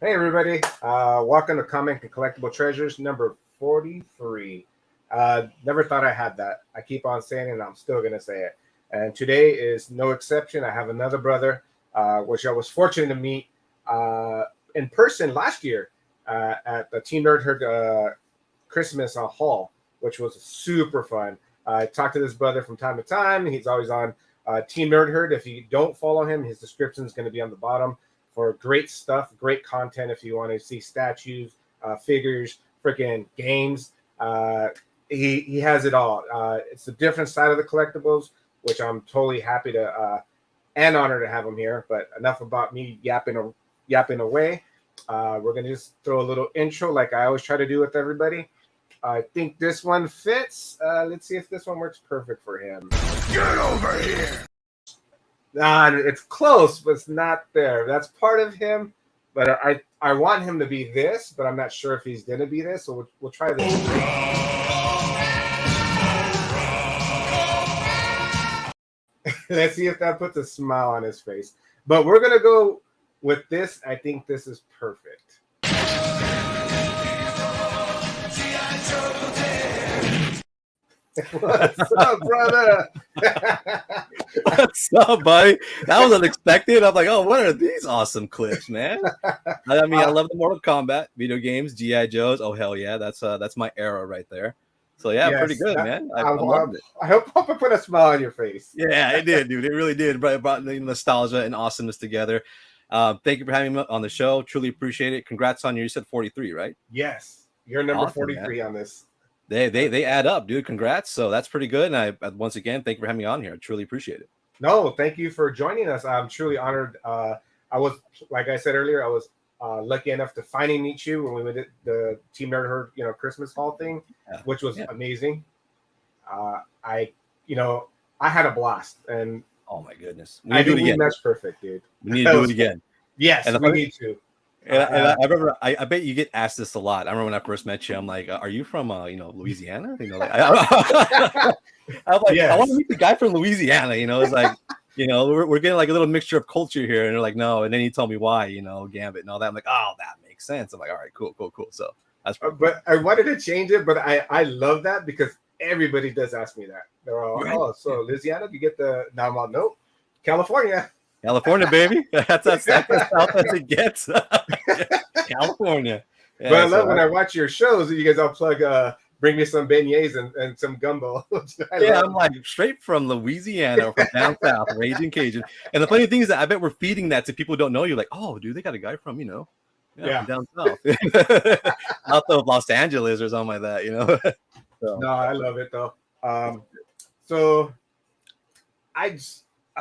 Hey everybody, welcome to Comic and Collectible Treasures number 43. Never thought I had that. I keep on saying it and I'm still going to say it. And today is no exception. I have another brother, which I was fortunate to meet in person last year at the Teamnerdherd Christmas Hall, which was super fun. I talk to this brother from time to time. He's always on Teamnerdherd. If you don't follow him, his description is going to be on the bottom. For great stuff, great content. If you want to see statues, figures, freaking games, he has it all. It's a different side of the collectibles, which I'm totally happy to and honored to have him here. But enough about me yapping away. We're gonna just throw a little intro, like I always try to do with everybody. I think this one fits. Let's see if this one works perfect for him. Get over here! It's close, but it's not there. That's part of him, but I want him to be this, but I'm not sure if he's going to be this, so we'll try this. Let's see if that puts a smile on his face. But we're going to go with this. I think this is perfect. What's up, brother? What's up, buddy? That was unexpected. I'm like, oh, what are these awesome clips, man? I mean, I love the Mortal Kombat video games, G.I. Joes. Oh, hell yeah. That's my era right there. So, yeah, Yes, pretty good, man. I loved it. I hope I put a smile on your face. Yeah, it did, dude. It really did. It brought the nostalgia and awesomeness together. Thank you for having me on the show. Truly appreciate it. Congrats on you said 43, right? Yes. You're number Awesome, 43 man. on this. They add up, dude. Congrats. So that's pretty good. And I once again, thank you for having me on here. I truly appreciate it. No, thank you for joining us. I'm truly honored. I was, like I said earlier, I was lucky enough to finally meet you when we did the Teamnerdherd, Christmas Hall thing, which was amazing. I had a blast, and oh my goodness, I think we matched perfect, dude. We need to do it again. Yes, and we need to. And I remember, I bet you get asked this a lot. I remember when I first met you, I'm like, "Are you from, Louisiana?" I'm like, yes. I want to meet the guy from Louisiana. It's like, we're getting like a little mixture of culture here, and they're like, "No," and then he told me why, Gambit and all that. I'm like, "Oh, that makes sense." I'm like, "All right, cool." So that's. But I wanted to change it, but I love that because everybody does ask me that. They're all, right. Oh, so Louisiana, do you get the? Now I'm all, nope, California. California, baby. That's as south as it gets. California. Yeah, but I love when I watch your shows, you guys all plug bring me some beignets and some gumbo. I'm like straight from Louisiana or from down south, Ragin Cajun. And the funny thing is that I bet we're feeding that to people who don't know you, like, oh, dude, they got a guy from, from down south. Out of Los Angeles or something like that, So. No, I love it though. So I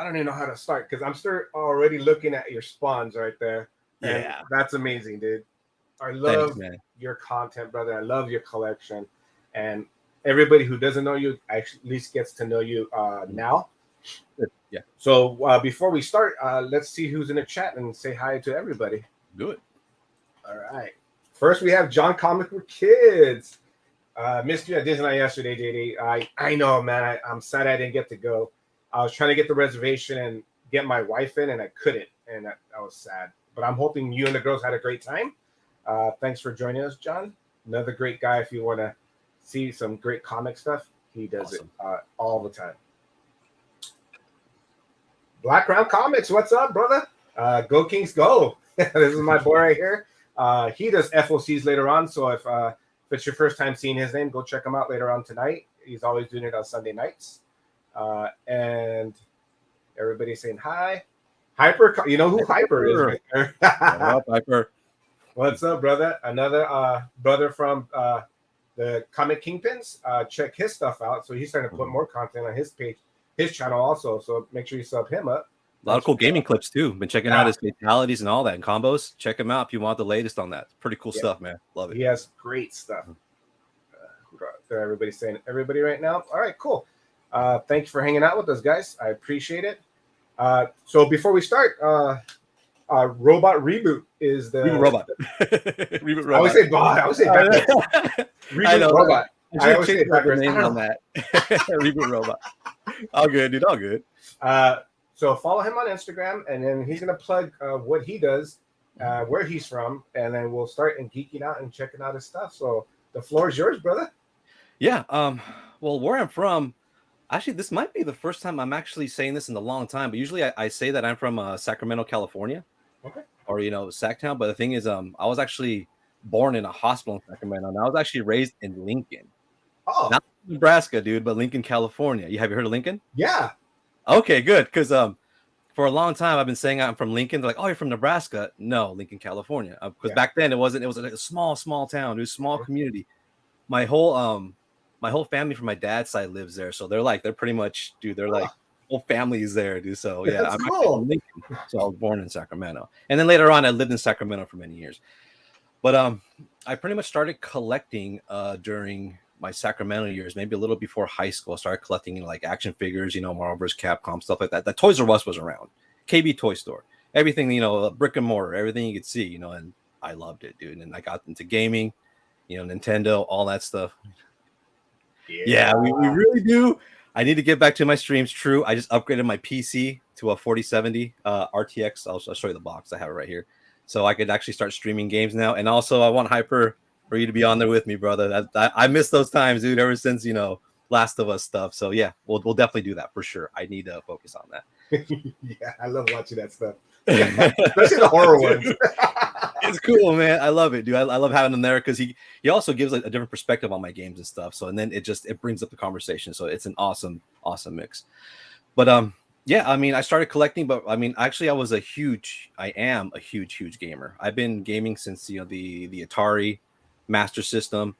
don't even know how to start because I'm still already looking at your spawns right there. Yeah, that's amazing, dude. I love your content, brother. I love your collection, and everybody who doesn't know you at least gets to know you now. Yeah. So before we start, let's see who's in the chat and say hi to everybody. Do it. All right. First, we have John Comic with Kids. Missed you at Disneyland yesterday, JD. I know, man. I'm sad I didn't get to go. I was trying to get the reservation and get my wife in, and I couldn't, and I was sad. But I'm hoping you and the girls had a great time. Thanks for joining us, John. Another great guy. If you want to see some great comic stuff, he does it all the time. Black Round Comics, what's up, brother? Go Kings, go! This is my boy right here. He does FOCs later on, so if it's your first time seeing his name, go check him out later on tonight. He's always doing it on Sunday nights. And everybody's saying hi. Hyper, you know who Hyper is right there. Hyper. What's up, brother? Another brother from the Comic Kingpins. Check his stuff out. So he's starting to put more content on his page, his channel also. So make sure you sub him up. A lot of cool gaming clips too. Been checking out his fatalities and all that and combos. Check him out if you want the latest on that. Pretty cool stuff, man. Love it. He has great stuff. Everybody's saying everybody right now. All right, cool. Thank you for hanging out with us, guys. I appreciate it. So before we start, Robot Reboot is the Reboot Robot. Reboot Robot. I always say backwards. Reboot Robot. I always say backwards. Name on that. Reboot Robot. All good, dude. All good. So follow him on Instagram, and then he's gonna plug what he does where he's from, and then we'll start geeking out and checking out his stuff. So the floor is yours, brother. Yeah. Well, where I'm from, actually, this might be the first time I'm actually saying this in a long time. But usually, I say that I'm from Sacramento, California, Okay. or Sacktown. But the thing is, I was actually born in a hospital in Sacramento, and I was actually raised in Lincoln, Oh, not Nebraska, dude, but Lincoln, California. Have you heard of Lincoln? yeah. Okay, good. Because for a long time I've been saying I'm from Lincoln. They're like, oh, you're from Nebraska? No, Lincoln, California. Because back then it was like a small town. It was a small community. My whole family from my dad's side lives there, so they're pretty much, dude. They're like whole families there, dude. So yeah, That's I'm cool. actually from Lincoln. So I was born in Sacramento, and then later on I lived in Sacramento for many years. But I pretty much started collecting during my Sacramento years, maybe a little before high school. I started collecting like action figures, Marvel vs. Capcom, stuff like that. The Toys R Us was around, KB Toy Store, everything, brick and mortar, everything you could see, and I loved it, dude. And I got into gaming, Nintendo, all that stuff. Yeah, we really do. I need to get back to my streams. True, I just upgraded my PC to a 4070 RTX. I'll show you the box. I have it right here, so I could actually start streaming games now. And also, I want Hyper for you to be on there with me, brother. I miss those times, dude. Ever since Last of Us stuff. So yeah, we'll definitely do that for sure. I need to focus on that. Yeah, I love watching that stuff, especially the horror ones. It's cool, man. I love it, dude. I love having him there because he also gives like a different perspective on my games and stuff. So and then it brings up the conversation. So it's an awesome mix. But yeah, I mean, I started collecting, but I mean, actually, I am a huge gamer. I've been gaming since the Atari Master System,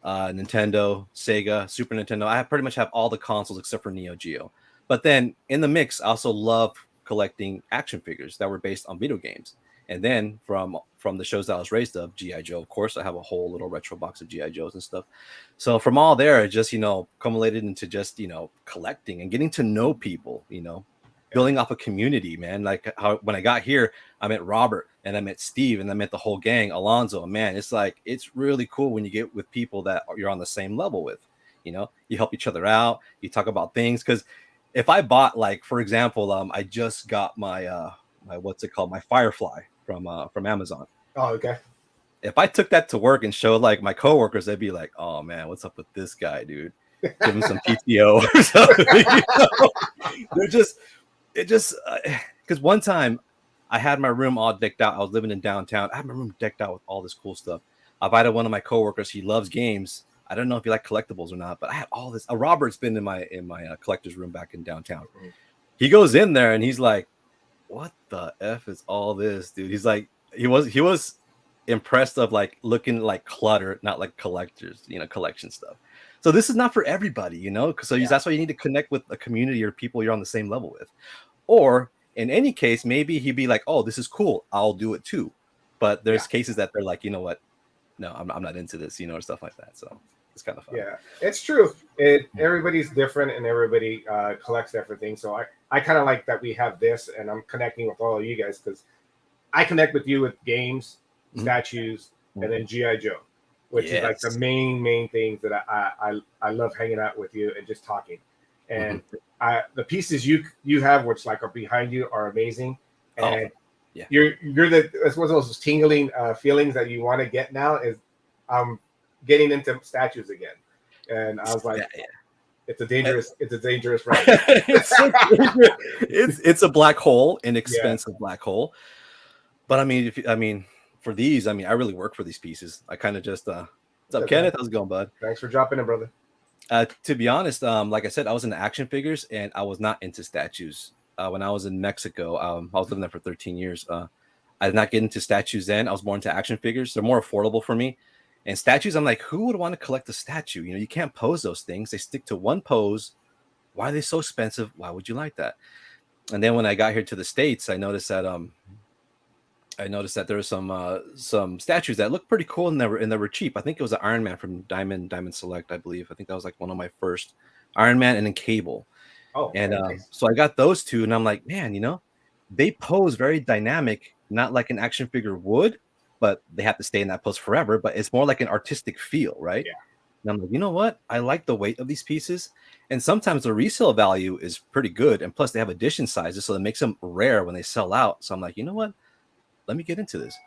Nintendo, Sega, Super Nintendo. I pretty much have all the consoles except for Neo Geo. But then in the mix, I also love collecting action figures that were based on video games. And then from the shows that I was raised up, G.I. Joe, of course, I have a whole little retro box of G.I. Joes and stuff. So from all there, it just, accumulated into just, collecting and getting to know people, building off a community, man. Like how when I got here, I met Robert and I met Steve and I met the whole gang, Alonzo. Man, it's really cool when you get with people that you're on the same level with. You help each other out. You talk about things. Because if I bought, like, for example, I just got my what's it called? My Firefly from Amazon. Oh, okay. If I took that to work and showed like my coworkers, they'd be like, "Oh man, what's up with this guy, dude? Give him some PTO or something." They're just because one time I had my room all decked out. I was living in downtown. I had my room decked out with all this cool stuff. I invited one of my coworkers. He loves games. I don't know if you like collectibles or not, but I had all this. Robert's been in my collector's room back in downtown. Mm-hmm. He goes in there and he's like, "What the F is all this, dude?" He's like, he was impressed of like looking like clutter, not like collectors, collection stuff. So this is not for everybody, So that's why you need to connect with a community or people you're on the same level with. Or in any case, maybe he'd be like, "Oh, this is cool. I'll do it too." But there's cases that they're like, "You know what? No, I'm not into this," or stuff like that. So it's kind of fun. Yeah, it's true. Everybody's different and everybody collects different things. So I kind of like that we have this, and I'm connecting with all of you guys because I connect with you with games, statues, and then G.I. Joe, which is like the main things that I love hanging out with you and just talking. And the pieces you have, which like are behind you, are amazing. And you're it's one of those tingling feelings that you want to get now. Is getting into statues again, and I was like, it's a dangerous ride. It's a black hole, an expensive black hole. But I mean, for these, I really work for these pieces. I kind of just what's up, Kenneth? How's it going, bud? Thanks for dropping in, brother. To be honest, like I said, I was into action figures and I was not into statues. When I was in Mexico, I was living there for 13 years. I did not get into statues then. I was more into action figures. They're more affordable for me. And statues, I'm like, who would want to collect a statue? You can't pose those things. They stick to one pose. Why are they so expensive? Why would you like that? And then when I got here to the States, I noticed that there were some statues that looked pretty cool and they were cheap. I think it was an Iron Man from Diamond Select, I believe. I think that was like one of my first Iron Man, and then Cable. Oh, and nice. So I got those two, and I'm like, man, they pose very dynamic, not like an action figure would, but they have to stay in that pose forever. But it's more like an artistic feel, right? Yeah. And I'm like, you know what? I like the weight of these pieces, and sometimes the resale value is pretty good, and plus they have edition sizes, so it makes them rare when they sell out. So I'm like, you know what? let me get into this.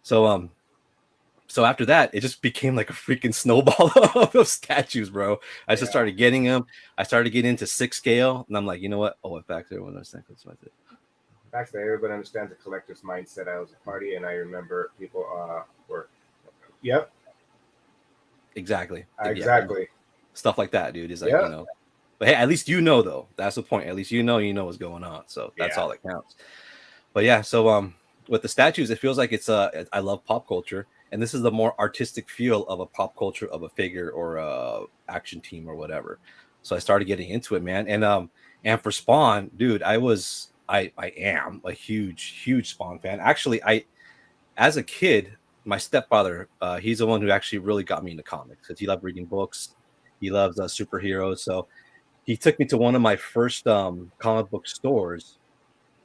So after that, it just became like a freaking snowball of statues, bro. I just started getting them. I started getting into 6 scale, and I'm like, you know what? Oh, in fact, everyone understands it. Actually, everybody understands the collector's mindset. I was a party, and I remember people were, yep, exactly. Stuff like that, dude. Is like, you know. But hey, at least you know, though. That's the point. At least you know what's going on. So that's all that counts. But yeah, so with the statues, it feels like it's I love pop culture. And this is the more artistic feel of a pop culture of a figure or a action team or whatever. So I started getting into it, man. And for Spawn, dude, I am a huge Spawn fan. Actually, as a kid, my stepfather, he's the one who actually really got me into comics because he loved reading books. He loves superheroes. So he took me to one of my first comic book stores.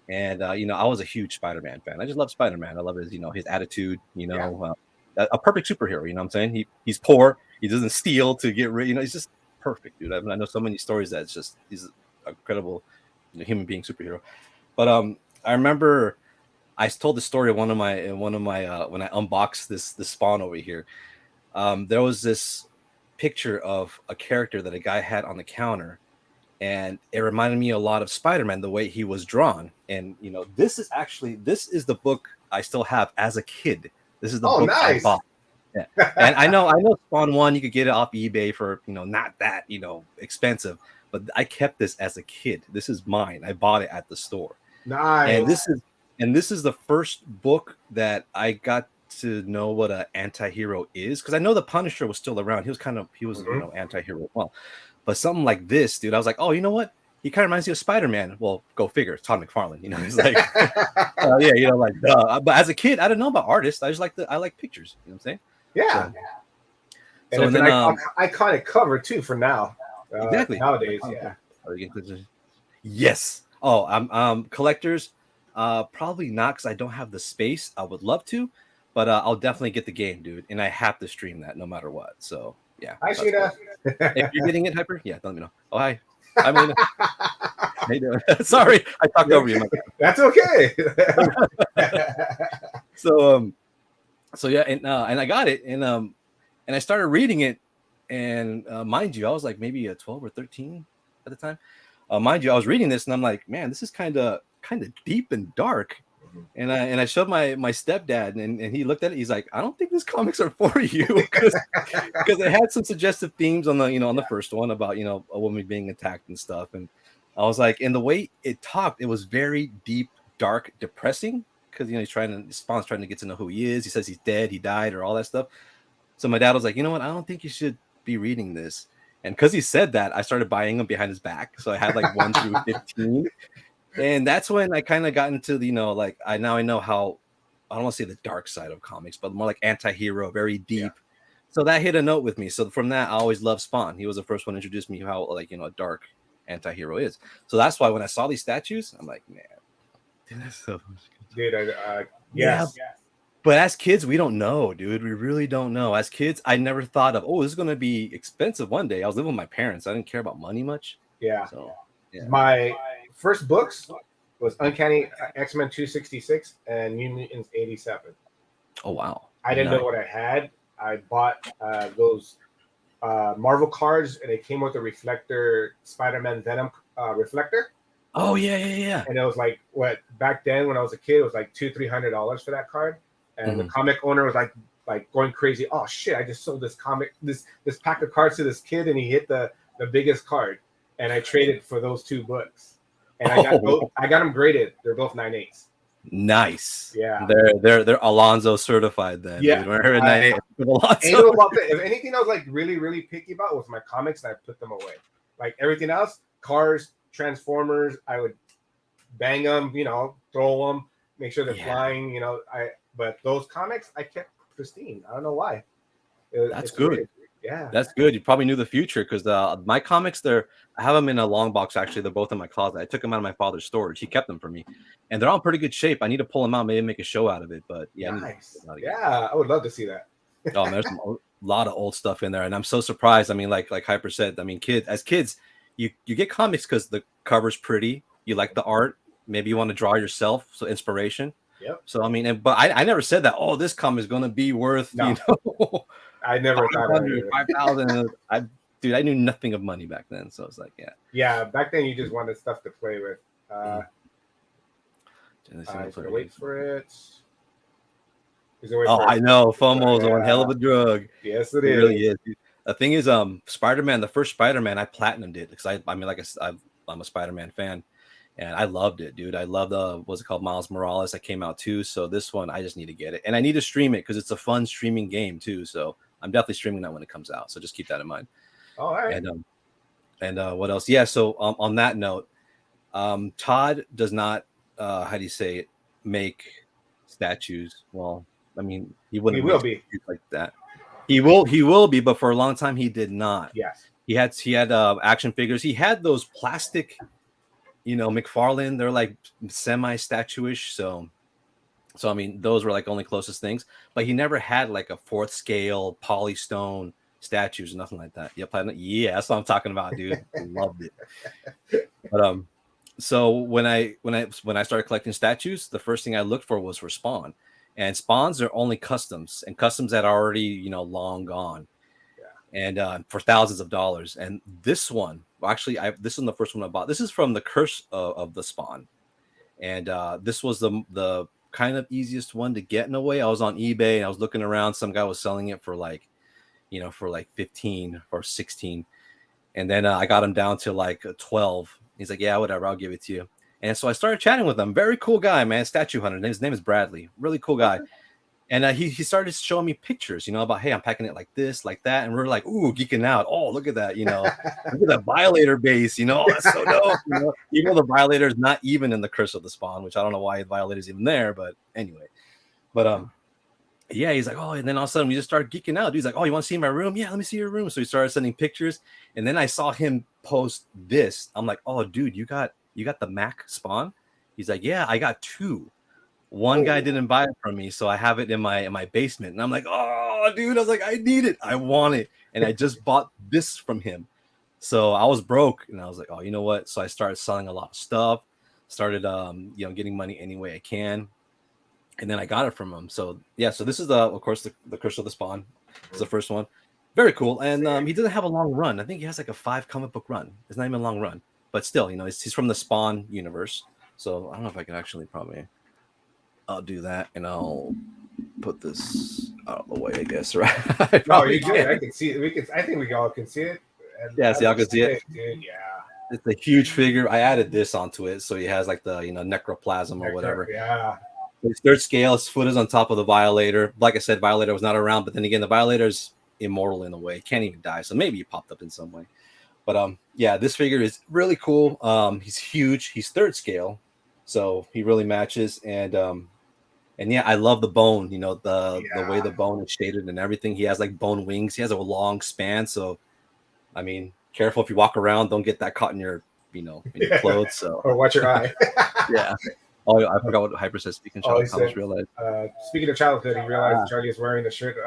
And you know, I was a huge Spider-Man fan. I just love Spider-Man. I love his, you know, his attitude, you know. A perfect superhero, you know what I'm saying? He's poor, he doesn't steal to get rid, you know, he's just perfect, dude. I know so many stories that it's just he's an incredible, you know, human being superhero. But I remember I told the story of one of my when I unboxed this Spawn over here. There was this picture of a character that a guy had on the counter, and it reminded me a lot of Spider-Man, the way he was drawn. And you know, this is the book I still have as a kid. This is the book I bought. Yeah. And I know Spawn 1, you could get it off eBay for, you know, not that, you know, expensive, but I kept this as a kid. This is mine. I bought it at the store. Nice. And this is the first book that I got to know what an anti-hero is, because I know the Punisher was still around. He was you know, anti-hero as well. But something like this, dude, I was like, oh, you know what? He kind of reminds me of Spider-Man. Well, go figure. It's Todd McFarlane. You know, he's like, yeah, you know, like, but as a kid, I didn't know about artists. I just I like pictures. You know what I'm saying? Yeah. So, and then iconic cover too for now. Exactly. Nowadays, Yes. Oh, I'm collectors. Probably not, because I don't have the space. I would love to, but I'll definitely get the game, dude. And I have to stream that no matter what. So yeah. Hi, Sheena. If you're getting it, Hyper, yeah, let me know. Oh, hi. I'm Lena. How you doing? Sorry, I talked over you. That's okay. So yeah, and I got it, and I started reading it, and mind you, I was like maybe 12 or 13 at the time. Mind you, I was reading this, and I'm like, man, this is kind of deep and dark. And I showed my stepdad, and he looked at it. He's like, I don't think these comics are for you, because it had some suggestive themes on the, you know, on the first one about, you know, a woman being attacked and stuff. And I was like, and the way it talked, it was very deep, dark, depressing, because, you know, Spawn's trying to get to know who he is. He says he's dead, he died, or all that stuff. So my dad was like, you know what? I don't think you should be reading this. And because he said that, I started buying them behind his back. So I had like 1 through 15. And that's when I kind of got into the, you know, like I know how, I don't want to say the dark side of comics, but more like anti-hero, very deep. Yeah. So that hit a note with me. So from that, I always loved Spawn. He was the first one to introduce me how, like, you know, a dark anti-hero is. So that's why when I saw these statues, I'm like, man, dude, that's so much good. Dude, yes. Yeah. But as kids, we don't know, dude. We really don't know. As kids, I never thought of, oh, this is going to be expensive one day. I was living with my parents. I didn't care about money much. Yeah. So, yeah. My first books was Uncanny X-Men 266 and New Mutants 87. Oh, wow. I didn't know what I had. I bought those Marvel cards, and it came with a reflector, Spider-Man Venom reflector. Oh, yeah. And it was like, what, back then when I was a kid, it was like $200-300 for that card. And the comic owner was like going crazy. Oh shit! I just sold this comic, this pack of cards to this kid, and he hit the biggest card. And I traded for those 2 books, and I got them graded. They're both 9.8s. Nice. Yeah. They're Alonzo certified then. Yeah. Dude. When I heard 9.8, if anything I was like really picky about was my comics, and I put them away. Like everything else, cars, Transformers, I would bang them, you know, throw them, make sure they're flying, you know. But those comics I kept pristine. I don't know why. That's good. Weird. Yeah, that's good. You probably knew the future, because my comics, I have them in a long box. Actually, they're both in my closet. I took them out of my father's storage. He kept them for me, and they're all in pretty good shape. I need to pull them out, maybe make a show out of it. But yeah, nice. Yeah, I would love to see that. Oh, there's a lot of old stuff in there, and I'm so surprised. I mean, like Hyper said, I mean, as kids, you get comics because the cover's pretty. You like the art. Maybe you want to draw yourself, so inspiration. Yep. So I mean, but I never said that. Oh, this comic is gonna be worth No. I never thought that. 5,000. Dude, I knew nothing of money back then, so it's like, yeah. Yeah, back then you just wanted stuff to play with. Mm. I'm gonna wait for it. I know. FOMO is one hell of a drug. Yes, it really is. The thing is, Spider-Man, the first Spider-Man, I platinumed it because I mean, like I said, I'm a Spider-Man fan, and I loved it, dude. I love what's it called, Miles Morales that came out too. So this one, I just need to get it, and I need to stream it because it's a fun streaming game too. So I'm definitely streaming that when it comes out. So just keep that in mind. All right. And what else? Yeah. So on that note, Todd does not, how do you say it, make statues. Well, I mean, he wouldn't. He will be like that. He will be, but for a long time he did not. Yes. He had action figures. He had those plastic, McFarlane. They're like semi-statuish. So I mean, those were like only closest things. But he never had like a 4th scale polystone statues or nothing like that. Yeah, that's what I'm talking about, dude. Loved it. But so when I started collecting statues, the first thing I looked for was for Spawn. And Spawns are only customs, and customs that are already, long gone. Yeah. And for thousands of dollars. And this one, actually, this is the first one I bought. This is from the Curse of the Spawn. And this was the kind of easiest one to get in a way. I was on eBay and I was looking around. Some guy was selling it for like, for like 15 or 16. And then I got him down to like 12. He's like, yeah, whatever, I'll give it to you. And so I started chatting with him. Very cool guy, man. Statue hunter. His name is Bradley. Really cool guy. And he started showing me pictures, about, hey, I'm packing it like this, like that. And we're like, ooh, geeking out. Oh, look at that, look at that Violator base, that's so dope. Even though the Violator is not even in the Curse of the Spawn, which I don't know why the Violator is even there, but anyway. But yeah, he's like, oh, and then all of a sudden we just started geeking out. Dude, he's like, oh, you want to see my room? Yeah, let me see your room. So he started sending pictures, and then I saw him post this. I'm like, oh, dude, you got the Mac Spawn? He's like, yeah, I got 2. One guy didn't buy it from me, so I have it in my basement. And I'm like, oh, dude, I was like, I need it, I want it, and I just bought this from him. So I was broke, and I was like, oh, you know what? So I started selling a lot of stuff. Started, getting money any way I can. And then I got it from him. So yeah, so this is of course the Curse of the Spawn. It's the first one. Very cool. And he doesn't have a long run. I think he has like a 5 comic book run. It's not even a long run, but still, he's from the Spawn universe. So I don't know if I can actually I'll do that, and I'll put this out of the way, I guess. Right? No, you good. I can see it. I think we all can see it. Yeah, see, y'all can see it. Dude, yeah. It's a huge figure. I added this onto it, so he has like the necroplasm or whatever. Yeah. His 3rd scale, his foot is on top of the Violator. Like I said, Violator was not around, but then again, the Violator's immortal in a way. Can't even die, so maybe he popped up in some way. But yeah, this figure is really cool. He's huge. He's 3rd scale, so he really matches. And yeah, I love the bone. The way the bone is shaded and everything. He has like bone wings. He has a long span, so I mean, careful if you walk around, don't get that caught in your in your clothes. So or watch your eye. Yeah. Oh, I forgot what Hyper said. Speaking of childhood, I just realized. Speaking of childhood, he realized Charlie is wearing the shirt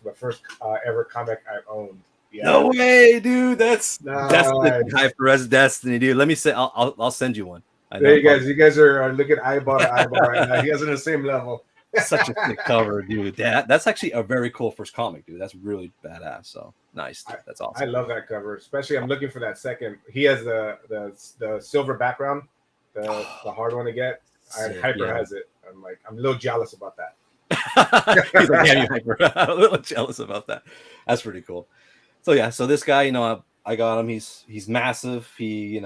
the first ever comic I owned. Yeah. No way, dude. That's the Hyper Destiny, dude. Let me say, I'll send you one. There you guys are looking eyeball to eyeball right now. You guys are on the same level. Such a thick cover, dude. That's actually a very cool first comic, dude. That's really badass. So nice. Dude. That's awesome. I love that cover, especially. I'm looking for that second. He has the silver background, the hard one to get. Hyper has it. I'm a little jealous about that. He's like, yeah, you Hyper. I'm a little jealous about that. That's pretty cool. So yeah, so this guy, I got him. He's massive. He,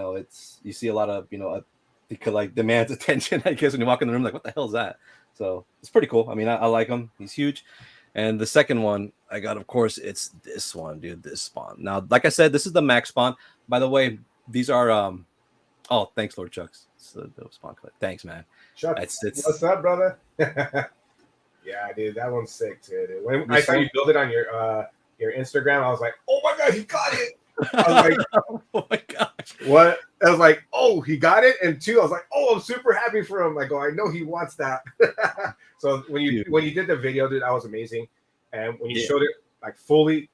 you see a lot of, he could like demands attention. I guess when you walk in the room, like, what the hell is that? So it's pretty cool. I mean, I like him. He's huge. And the second one I got, of course, it's this one, dude. This Spawn. Now, like I said, this is the Max Spawn. By the way, these are oh, thanks, Lord Chucks. It's the Spawn collection. Thanks, man. Chucks, what's up, brother? Yeah, dude, that one's sick too, dude. When I saw you build it on your Instagram, I was like, oh my god, he got it. I was like, oh my gosh, what? I was like, oh, he got it. And 2, I was like, oh, I'm super happy for him. Like, oh, I know he wants that. So when you did the video, dude, that was amazing. And when you showed it like fully,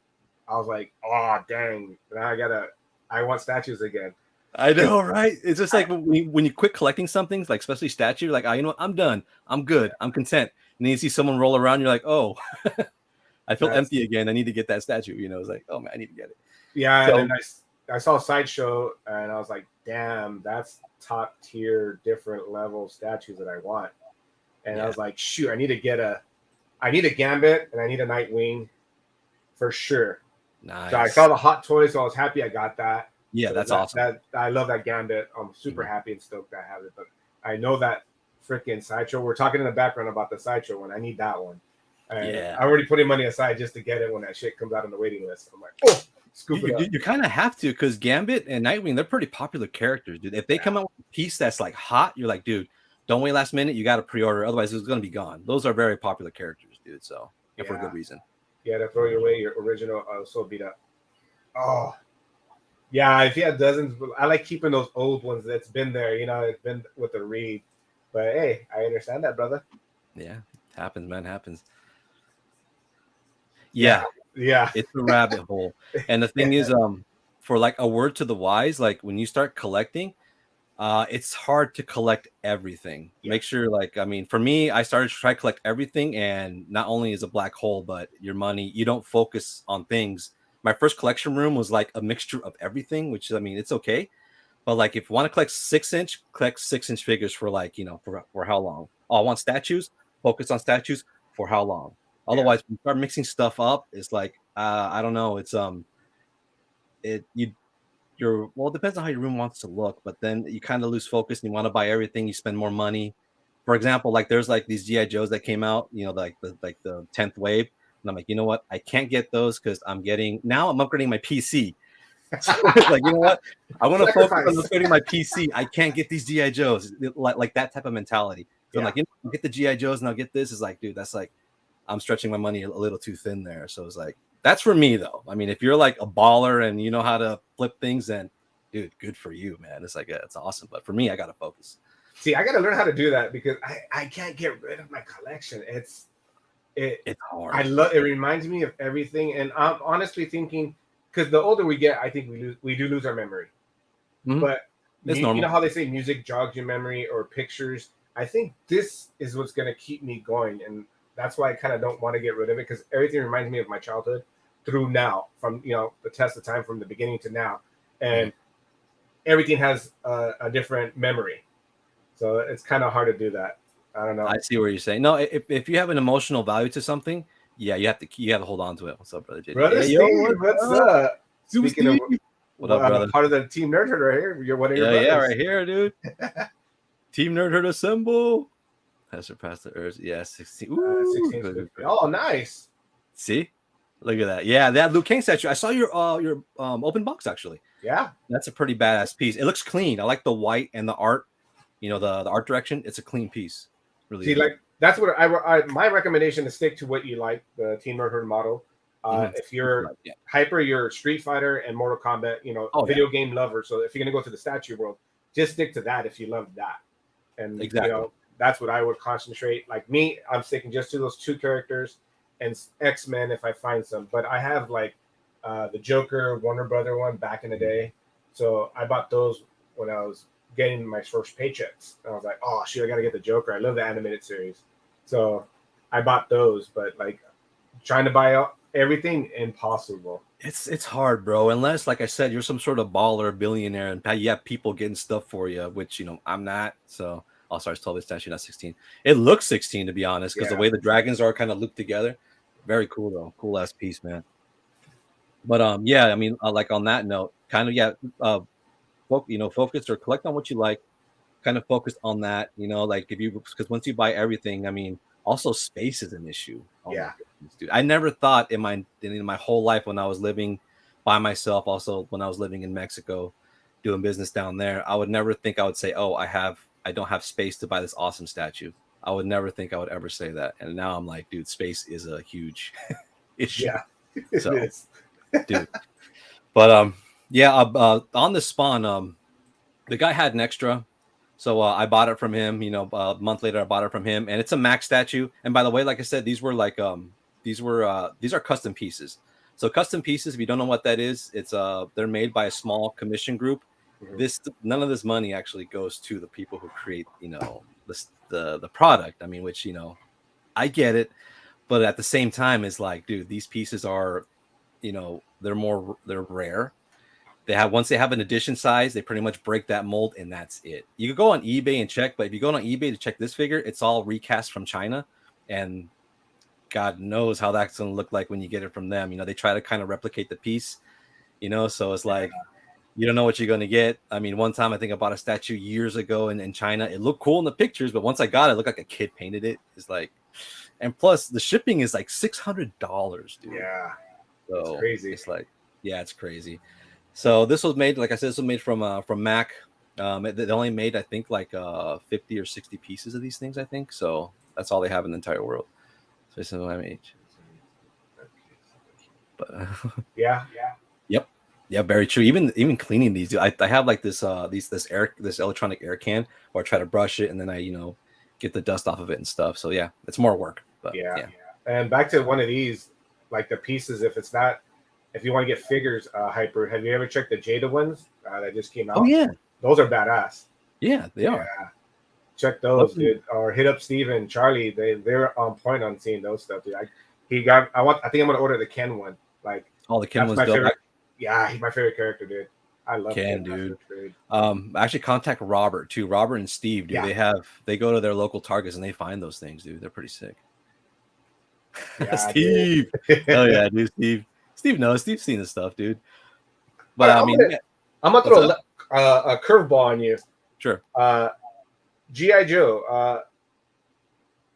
I was like, oh dang, now I want statues again. I know, right? It's just like when you quit collecting something, like especially statue, like, you know what? I'm done. I'm good. I'm content. And then you see someone roll around, you're like, oh, I feel empty again. I need to get that statue. You know, it's like, oh man, I need to get it. Yeah, So, and then I saw Sideshow, and I was like, damn, that's top tier, different level statues that I want. And I was like, shoot, I need a Gambit, and I need a Nightwing for sure. nice. So I saw the Hot Toys, so I was happy I got that. Yeah, so that's awesome. I love that Gambit. I'm super happy and stoked I have it. But I know that freaking Sideshow. We're talking in the background about the Sideshow one. I need that one. And I already putting money aside just to get it when that shit comes out on the waiting list. I'm like, oh, scoop it up. You kind of have to, because Gambit and Nightwing, they're pretty popular characters, dude. If they come out with a piece that's like hot, you're like, dude, don't wait last minute. You got to pre-order, otherwise it's going to be gone. Those are very popular characters, dude. So for a good reason. Yeah, to throw away your original so beat up. Oh, yeah. If you have dozens, I like keeping those old ones that's been there. You know, it's been with the read. But hey, I understand that, brother. Yeah, happens, man. Happens. Yeah, it's a rabbit hole. And the thing is, for like a word to the wise, like when you start collecting, it's hard to collect everything. Make sure, like, I mean, for me, I started to try to collect everything, and not only is a black hole, but your money, you don't focus on things. My first collection room was like a mixture of everything, which, I mean, it's okay. But like, if you want to collect 6-inch, collect 6-inch figures for like, you know, for how long? Oh, I want statues, focus on statues for how long? Otherwise, when you start mixing stuff up, it's like, I don't know. It's well, it depends on how your room wants to look, but then you kind of lose focus and you want to buy everything. You spend more money. For example, like there's like these GI Joes that came out, you know, like the 10th wave, and I'm like, you know what? I can't get those because I'm upgrading my PC. So it's like, you know what? I want to focus on upgrading my PC. I can't get these GI Joes, like that type of mentality. So I'm like, you know, I'll get the GI Joes and I'll get this. It's like, dude, that's like, I'm stretching my money a little too thin there. So it's like, that's for me though. I mean, if you're like a baller and you know how to flip things, then dude, good for you, man. It's like, it's awesome. But for me, I got to focus. See, I got to learn how to do that because I can't get rid of my collection. It's hard. It reminds me of everything. And I'm honestly thinking, because the older we get, I think we do lose our memory. Mm-hmm. But it's normal. You know how they say music jogs your memory or pictures? I think this is what's going to keep me going. And that's why I kind of don't want to get rid of it, because everything reminds me of my childhood through now, from, you know, the test of time from the beginning to now. And everything has a different memory. So it's kind of hard to do that. I don't know. I see what you're saying. No, if you have an emotional value to something, you have to hold on to it. What's up, brother JD? Brother Steve, what's up? Speaking of, what up, brother? I'm part of the Team Nerdherd right here. You're one of your brothers. Yeah, right here, dude. Team Nerdherd assemble. Has surpassed the Earth. Yeah, 16. 16. Oh, nice. See, look at that. Yeah, that Liu Kang statue. I saw your open box actually. Yeah, that's a pretty badass piece. It looks clean. I like the white and the art. You know, the art direction. It's a clean piece. Really. See, like that's what my recommendation is, stick to what you like, the Team Nerdherd model. If you're hyper, you're Street Fighter and Mortal Kombat, you know, video game lover. So if you're gonna go to the statue world, just stick to that if you love that. And exactly. You know, that's what I would concentrate. Like me, I'm sticking just to those two characters and X-Men if I find some. But I have like the Joker, Warner Brother one back in the day. So I bought those when I was getting my first paychecks. And I was like, oh, shoot, I got to get the Joker. I love the animated series. So I bought those. But like trying to buy everything, impossible. It's hard, bro. Unless, like I said, you're some sort of baller, billionaire, and you have people getting stuff for you, which, you know, I'm not. So I'll start 12 statue, not 16. It looks 16 to be honest, because the way the dragons are kind of looped together. Very cool though. Cool ass piece, man. But yeah, I mean, like on that note, kind of focus or collect on what you like. Kind of focus on that, you know, like because once you buy everything, I mean, also space is an issue. Oh yeah, goodness, dude. I never thought in my whole life when I was living by myself, also when I was living in Mexico, doing business down there, I would never think I would say, oh, I don't have space to buy this awesome statue. I would never think I would ever say that. And now I'm like, dude, space is a huge issue. Yeah, it is. Dude. But on the Spawn, the guy had an extra. So I bought it from him, you know, a month later I bought it from him, and it's a Max statue. And by the way, like I said, these are custom pieces. So custom pieces, if you don't know what that is, it's they're made by a small commission group. none of this money actually goes to the people who create, the product. I mean, which, I get it, but at the same time, it's like, dude, these pieces are, they're rare. Once they have an edition size, they pretty much break that mold, and that's it. You could go on eBay and check, but if you go on eBay to check this figure, it's all recast from China, and God knows how that's going to look like when you get it from them. They try to kind of replicate the piece, so it's like, you don't know what you're going to get. I mean, one time I think I bought a statue years ago in China. It looked cool in the pictures, but once I got it, it looked like a kid painted it. It's like, and plus the shipping is like $600, dude. Yeah. So it's crazy. It's like, yeah, it's crazy. So this was made, like I said, this was made from Mac. They only made, I think, like 50 or 60 pieces of these things, I think. So that's all they have in the entire world. So it's an MH. But yeah. Yeah, very true. Even cleaning these, I have like this electronic air can where I try to brush it and then I get the dust off of it and stuff. So yeah, it's more work. But yeah. And back to one of these, like the pieces, if you want to get figures, Hyper, have you ever checked the Jada ones that just came out? Oh yeah, those are badass. Yeah, they are. Check those, dude. Or hit up Steve and Charlie. They're on point on seeing those stuff, dude. I think I'm gonna order the Ken one. Like all the Ken ones. Yeah, he's my favorite character, dude. I love Ken, dude. Actually contact Robert too. Robert and Steve, dude. Yeah. They go to their local Targets and they find those things, dude. They're pretty sick. Yeah, Steve. Oh yeah, dude. Steve knows. Steve's seen this stuff, dude. But I'm gonna throw a curveball on you. Sure. G.I. Joe.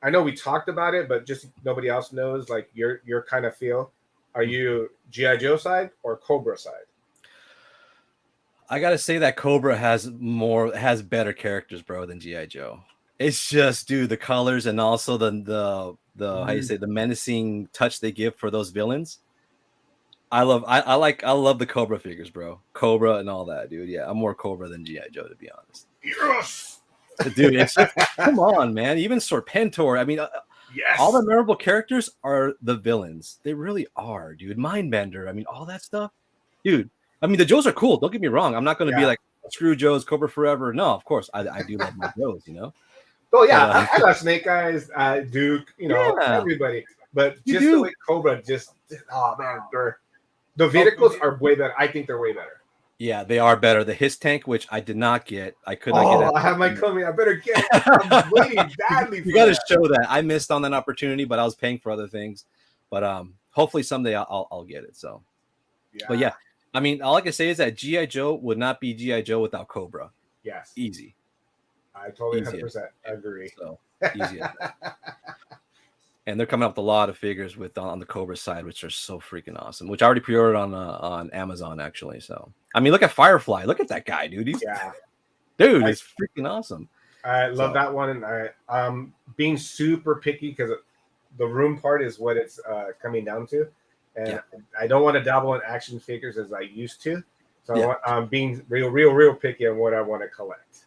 I know we talked about it, but just nobody else knows like your kind of feel. Are you G.I. Joe side or Cobra side? I gotta say that Cobra has better characters, bro, than G.I. Joe. It's just, dude, the colors and also the how you say, the menacing touch they give for those villains. I love the Cobra figures, bro. Cobra and all that, dude. Yeah, I'm more Cobra than G.I. Joe, to be honest. Yes, dude. It's just, come on, man. Even Serpentor. I mean, yes. All the memorable characters are the villains. They really are, dude. Mindbender. I mean, all that stuff, dude. I mean, the Joes are cool. Don't get me wrong. I'm not going to be like, screw Joes, Cobra forever. No, of course. I do love my Joes, Oh, yeah. I got Snake Eyes, Duke, everybody. But just the way Cobra oh, man. The vehicles are way better. I think they're way better. Yeah, they are better. The His Tank, which I did not get. I could not get it. I have my coming. I better get it. I'm waiting badly for You got to show that. I missed on that opportunity, but I was paying for other things. But hopefully someday I'll get it. So, But yeah, I mean, all I can say is that G.I. Joe would not be G.I. Joe without Cobra. Yes. Easy. I totally 100% agree. So, easy. And they're coming up with a lot of figures on the Cobra side, which are so freaking awesome. Which I already pre-ordered on Amazon, actually. So, I mean, look at Firefly. Look at that guy, dude. He's it's freaking awesome. I love that one, and I'm being super picky because the room part is what it's coming down to, and I don't want to dabble in action figures as I used to. So I'm being real picky on what I want to collect.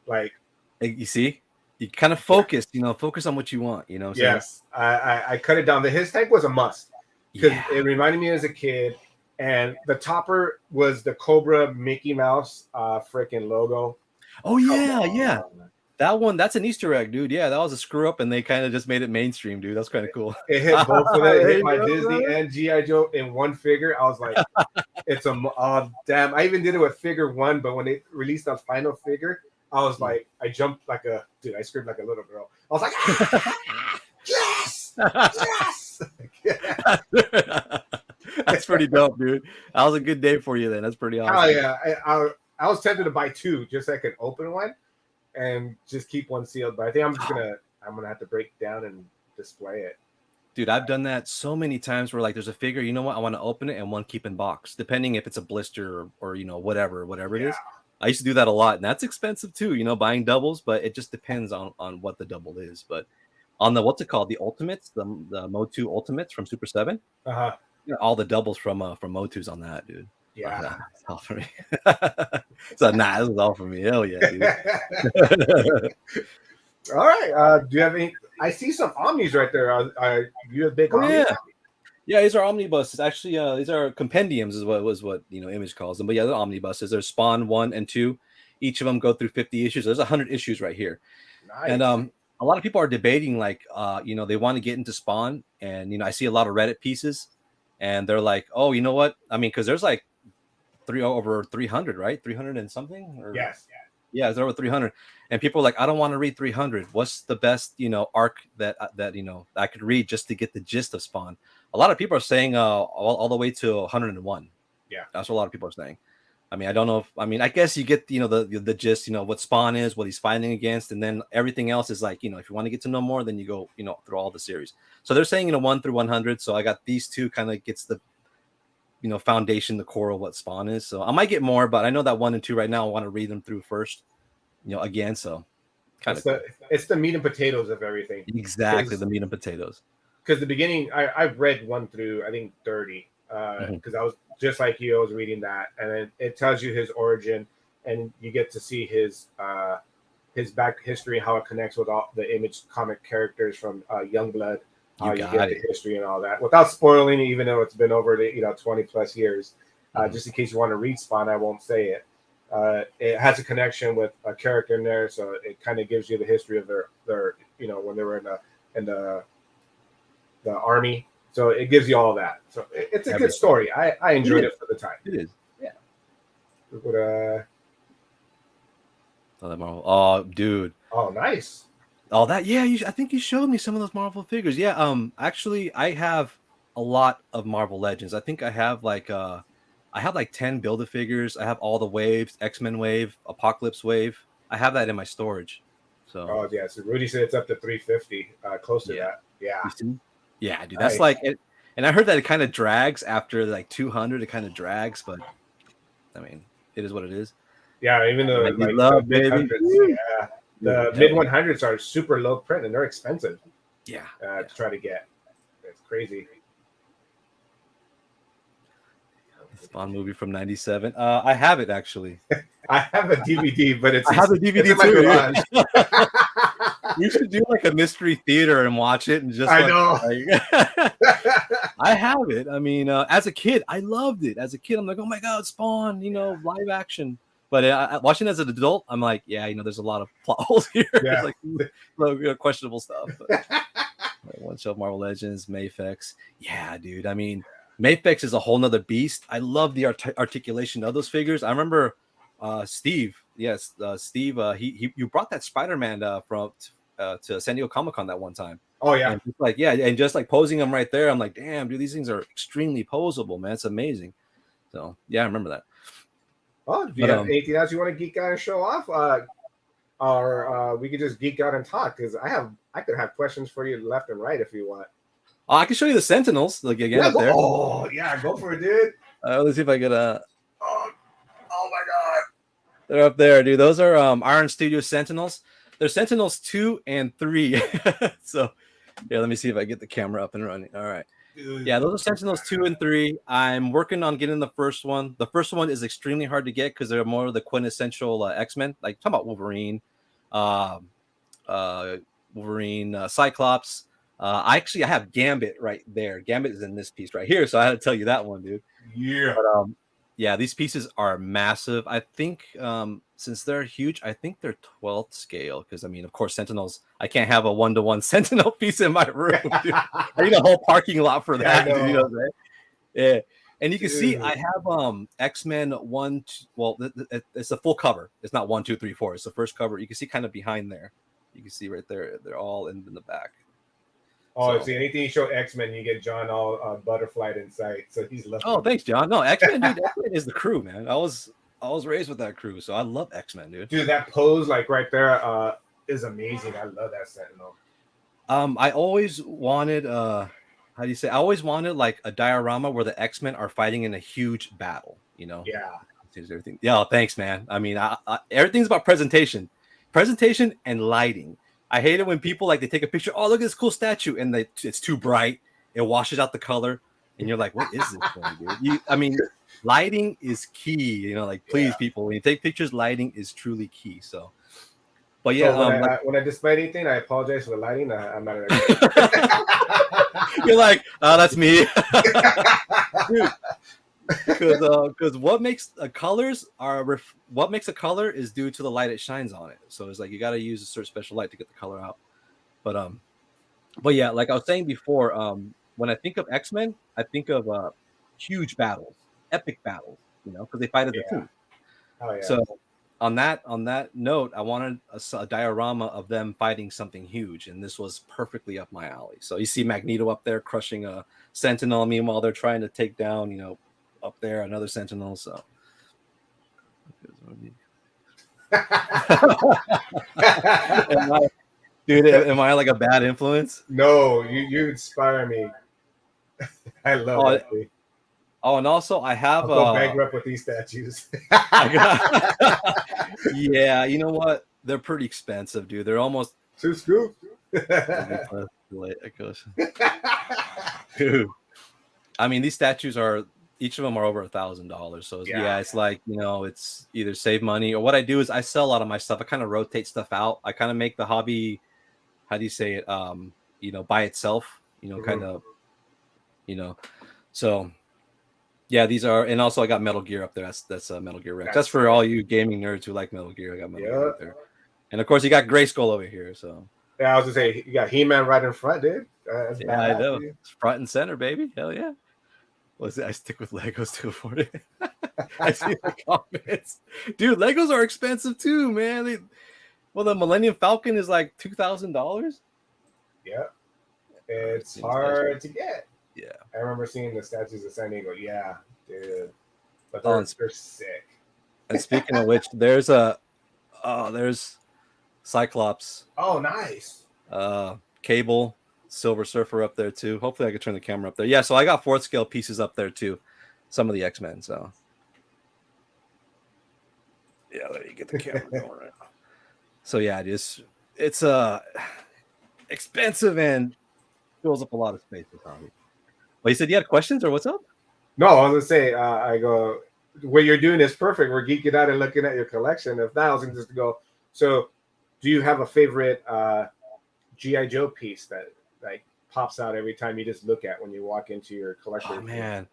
Like, you see. You kind of focus, focus on what you want, Yes, I cut it down. The His Tank was a must because it reminded me as a kid, and the topper was the Cobra Mickey Mouse freaking logo. Oh yeah. That one, that's an Easter egg, dude. Yeah, that was a screw up, and they kind of just made it mainstream, dude. That's kind of cool. It hit both of them. It hit my Disney and G.I. Joe in one figure. I was like, it's damn. I even did it with figure one, but when they released the final figure, I was like, I jumped like I screamed like a little girl. I was like, yes, yes. That's pretty dope, dude. That was a good day for you then. That's pretty awesome. Oh yeah, I was tempted to buy two just so I could open one and just keep one sealed. But I think I'm gonna have to break it down and display it. Dude, I've done that so many times where like there's a figure, you know what? I want to open it and one keep in box, depending if it's a blister or whatever it is. I used to do that a lot, and that's expensive too, buying doubles, but it just depends on what the double is. But on the, what's it called? The Ultimates, the Motu Ultimates from Super 7. All the doubles from Motu's on that, dude. Yeah. That's all for me. So this is all for me. Hell yeah, dude. All right. Do you have any? I see some Omnis right there. You a big Omni? Yeah, these are omnibuses. Actually, these are compendiums, is what Image calls them. But yeah, they're omnibuses. There's Spawn 1 and 2. Each of them go through 50 issues. There's 100 issues right here. Nice. And a lot of people are debating, like, they want to get into Spawn, and I see a lot of Reddit pieces, and they're like, oh, you know what? I mean, because there's like over 300, right? 300 and something. Yes. Yeah, it's over 300, and people are like, I don't want to read 300. What's the best arc that I could read just to get the gist of Spawn? A lot of people are saying all the way to 101. Yeah, that's what a lot of people are saying. I mean, I don't know if I guess you get the gist, what Spawn is, what he's fighting against, and then everything else is like, if you want to get to know more, then you go through all the series. So they're saying 1 through 100. So I got these two, kind of gets the foundation, the core of what Spawn is. So I might get more, but I know that 1 and 2 right now I want to read them through first, again. So kind of it's the meat and potatoes of everything. Exactly, the meat and potatoes. Because the beginning, I've read 1 through I think 30. Because I was just like you, I was reading that, and it tells you his origin, and you get to see his back history, how it connects with all the Image comic characters from Youngblood. You get the history and all that without spoiling it, even though it's been over 20 plus years. Just in case you want to read Spawn, I won't say it. It has a connection with a character in there, so it kind of gives you the history of their when they were in the army. So it gives you all that. So it's a good story. I enjoyed it for the time. It is. Yeah. Marvel. Oh, dude. Oh, nice. Oh, that. Yeah. I think you showed me some of those Marvel figures. Yeah. Actually, I have a lot of Marvel Legends. I think I have like 10 Build-A-Figures. I have all the waves: X-Men wave, Apocalypse wave. I have that in my storage. So. Oh yeah. So Rudy said it's up to 350. Close to that. Yeah. Yeah, dude, that's like it. And I heard that it kind of drags after like 200. It kind of drags, but I mean, it is what it is. Yeah, even though like the mid 100s, the mid 100s are super low print and they're expensive. Yeah, to try to get. It's crazy. Spawn movie from '97. I have it actually. I have a DVD, but I have a DVD too. You should do like a mystery theater and watch it and just. I know. I have it. I mean, as a kid, I loved it. As a kid, I'm like, oh my god, Spawn! Live action. But watching as an adult, I'm like, yeah, there's a lot of plot holes here. Yeah. Like questionable stuff. But, One Shelf Marvel Legends, Mayfex. Yeah, dude. I mean, Mayfex is a whole nother beast. I love the articulation of those figures. I remember Steve. Yes, Steve. You brought that Spider-Man to San Diego Comic-Con that one time. Oh yeah. And just like posing them right there, I'm like, damn, dude, these things are extremely posable, man. It's amazing. So yeah, I remember that. Well, if you have anything else you want to geek out and show off, or we could just geek out and talk, because I could have questions for you left and right if you want. Oh, I can show you the Sentinels up there. Oh yeah, go for it, dude. Let's see if I get Oh my god. They're up there, dude. Those are Iron Studio Sentinels. They're Sentinels 2 and 3. So yeah, let me see if I get the camera up and running. All right. Dude. Yeah, those are Sentinels 2 and 3. I'm working on getting the first one. The first one is extremely hard to get because they're more of the quintessential X-Men. Like, talking about Wolverine, Cyclops. I have Gambit right there. Gambit is in this piece right here, so I had to tell you that one, dude. Yeah. But, yeah, these pieces are massive. I think since they're huge, I think they're 12th scale. Because, I mean, of course, Sentinels, I can't have a 1-to-1 Sentinel piece in my room. Dude. I need a whole parking lot for that. Yeah, you know what I'm saying? Yeah. And you can see I have X-Men 1. Well, it's a full cover. It's not 1, 2, 3, 4. It's the first cover. You can see kind of behind there. You can see right there. They're all in the back. Oh, see, anything you show X-Men, you get John all butterflied inside. So he's lovely. Oh, thanks, John. No, X-Men, dude. X-Men is the crew, man. I was raised with that crew, so I love X-Men, dude. Dude, that pose, like right there, is amazing. I love that Sentinel. I always wanted, how do you say? I always wanted like a diorama where the X-Men are fighting in a huge battle. Yeah. Everything. Yeah, thanks, man. I mean, everything's about presentation and lighting. I hate it when people they take a picture. Oh, look at this cool statue, and it's too bright. It washes out the color, and you're like, "What is this thing, dude?" I mean, lighting is key. Please, people, when you take pictures, lighting is truly key. So, but yeah, when I display anything, I apologize for the lighting. I'm not. You're like, oh, that's me. Dude, because what makes a color is due to the light it shines on it. So it's like you got to use a certain special light to get the color out. But yeah, like I was saying before, when I think of X-Men, I think of huge battles, epic battles, because they fight as a team. Oh yeah. So on that note, I wanted a diorama of them fighting something huge, and this was perfectly up my alley. So you see Magneto up there crushing a Sentinel, meanwhile they're trying to take down, up there another Sentinel. So. Am I like a bad influence? No, you inspire me. I love that thing. Oh, and also I have I'll go bankrupt with these statues. Yeah, you know what? They're pretty expensive, dude. They're almost 2 scoops. Dude, I mean, these statues each of them are over $1,000. So yeah, it's like, it's either save money, or what I do is I sell a lot of my stuff. I kind of rotate stuff out. I kind of make the hobby, how do you say it? By itself, kind of, so yeah, these are, and also I got Metal Gear up there. That's Metal Gear Rex. That's for all you gaming nerds who like Metal Gear. I got Metal Gear up there, and of course you got Grayskull over here. So yeah, I was gonna say you got He-Man right in front, dude. Yeah, I know. It's front and center, baby. Hell yeah. I stick with Legos to afford it. I see the comments, dude. Legos are expensive too, man. The Millennium Falcon is like $2,000. Yeah, it's hard to get. Yeah, I remember seeing the statues of San Diego. Yeah, dude, but they're sick. And speaking of which, there's Cyclops. Oh, nice. Cable, Silver Surfer up there too. Hopefully, I can turn the camera up there. Yeah, so I got 4th scale pieces up there too. Some of the X-Men. So yeah, let me get the camera going right now. So yeah, it's expensive and fills up a lot of space. Well, you said you had questions, or what's up? No, I was gonna say, I go, what you're doing is perfect. We're geeking out and looking at your collection. If not, I was just to go. So, do you have a favorite GI Joe piece that like pops out every time you just look at when you walk into your collection? Oh man,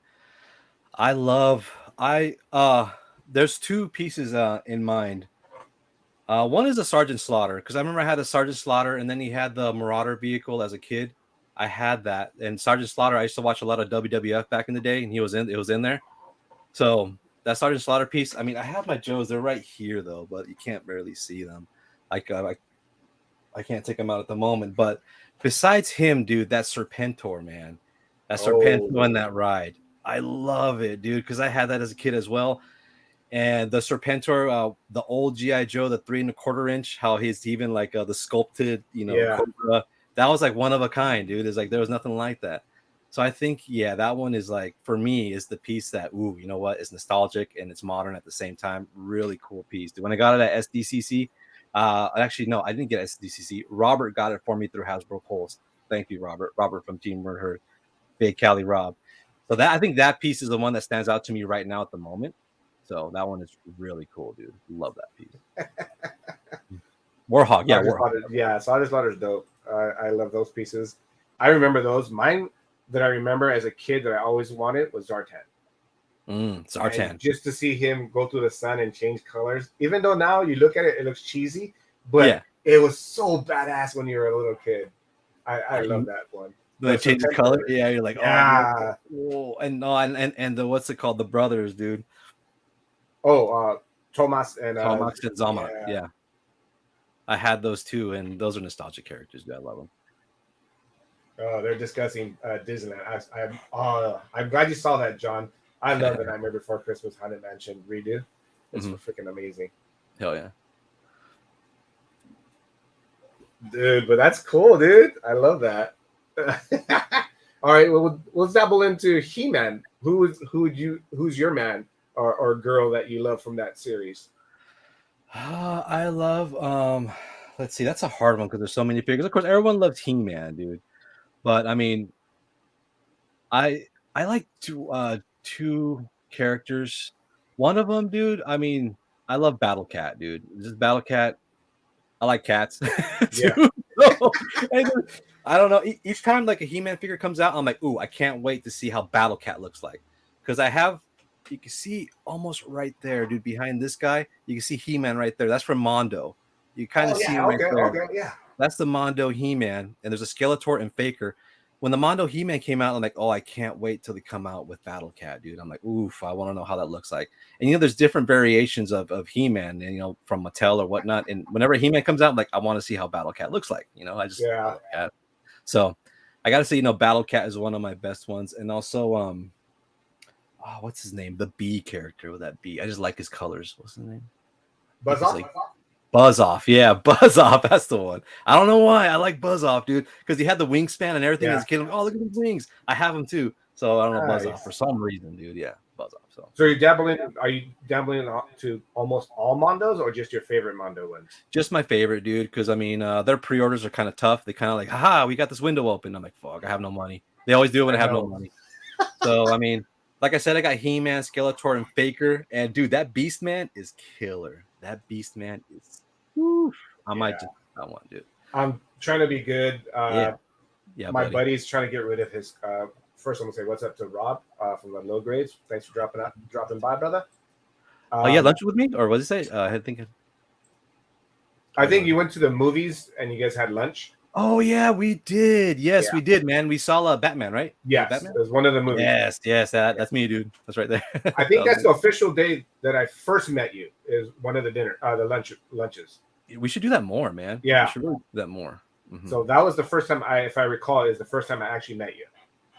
there's 2 pieces in mind. One is a Sergeant Slaughter, because I remember I had a Sergeant Slaughter, and then he had the Marauder vehicle as a kid. I had that, and Sergeant Slaughter, I used to watch a lot of WWF back in the day, and it was in there. So that Sergeant Slaughter piece, I mean, I have my Joes. They're right here though, but you can't barely see them. I can't take them out at the moment. But besides him, dude, that Serpentor, man, that Serpentor in that ride, I love it, dude, because I had that as a kid as well. And the Serpentor, the old GI Joe, the 3 1/4 inch, how he's even like the sculpted, Cobra. That was like one of a kind, dude. It's like there was nothing like that. So I think, yeah, that one is like, for me, is the piece that, you know what, is nostalgic and it's modern at the same time. Really cool piece, dude. When I got it at SDCC, actually, no, I didn't get SDCC. Robert got it for me through Hasbro Pulse. Thank you, Robert. Robert from Teamnerdherd, Big Cali Rob. So I think that piece is the one that stands out to me right now at the moment. So that one is really cool, dude. Love that piece. Warhawk, yeah, Warhawk. Yeah, Sergeant Slaughter's dope. I love those pieces. I remember those. Mine that I remember as a kid that I always wanted was Zartan. Zartan. And just to see him go through the sun and change colors, even though now you look at it, it looks cheesy, but it was so badass when you were a little kid. I love that one. The change of color, yeah, you're like, yeah. Oh, and the what's it called? The brothers, dude. Tomas and Zama, yeah. I had those too, and those are nostalgic characters, dude. I love them. Oh, they're discussing Disneyland. I'm glad you saw that, John. I love the Nightmare Before Christmas Haunted Mansion redo. It's freaking amazing. Hell yeah, dude! But that's cool, dude. I love that. All right, well, let's dabble into He-Man. Who's your man or girl that you love from that series? I love let's see, that's a hard one because there's so many figures. Of course, everyone loves He-Man, dude. But I mean, I like two characters. One of them, dude, I mean, I love Battle Cat, dude. Just Battle Cat. I like cats. Yeah. And I don't know. Each time like a He-Man figure comes out, I'm like, ooh, I can't wait to see how Battle Cat looks like. Because you can see almost right there, dude, behind this guy, you can see He-Man right there. That's from Mondo. You kind of see him right there. Okay, yeah. That's the Mondo He-Man, and there's a Skeletor and Faker. When the Mondo He-Man came out, I'm like, oh, I can't wait till they come out with Battle Cat, dude. I'm like, oof, I want to know how that looks like. And there's different variations of He-Man, and from Mattel or whatnot. And whenever He-Man comes out, I'm like, I want to see how Battle Cat looks like. I just So I gotta say, Battle Cat is one of my best ones. And also what's his name? The bee character with that bee. I just like his colors. What's his name? Buzz Off? Buzz Off, yeah, Buzz Off. That's the one. I don't know why I like Buzz Off, dude, because he had the wingspan and everything. As a kid, oh, look at his wings. I have them too. So I don't know Buzz Off for some reason, dude. Yeah, Buzz Off. So are you dabbling to almost all Mondos or just your favorite Mondo ones? Just my favorite, dude. Because their pre-orders are kind of tough. They kind of like, haha, we got this window open. I'm like, fuck, I have no money. They always do it when I have no money. So like I said, I got He-Man, Skeletor, and Faker. And dude, that Beast Man is killer. That Beast Man is. I might just. I want to do it. I'm trying to be good. Yeah, my buddy's trying to get rid of his. First, I'm gonna say what's up to Rob from the Low Grades. Thanks for dropping by, brother. Lunch with me, or what did you say? I think you went to the movies and you guys had lunch. Oh yeah, we did. Yes, we did, man. We saw Batman, right? Yes, Batman? It was one of the movies. Yes, that's me, dude. That's right there. I think that's the official day that I first met you. Is one of the lunches. We should do that more, man. Yeah, we should really do that more. Mm-hmm. So that was the first time if I recall, is the first time I actually met you.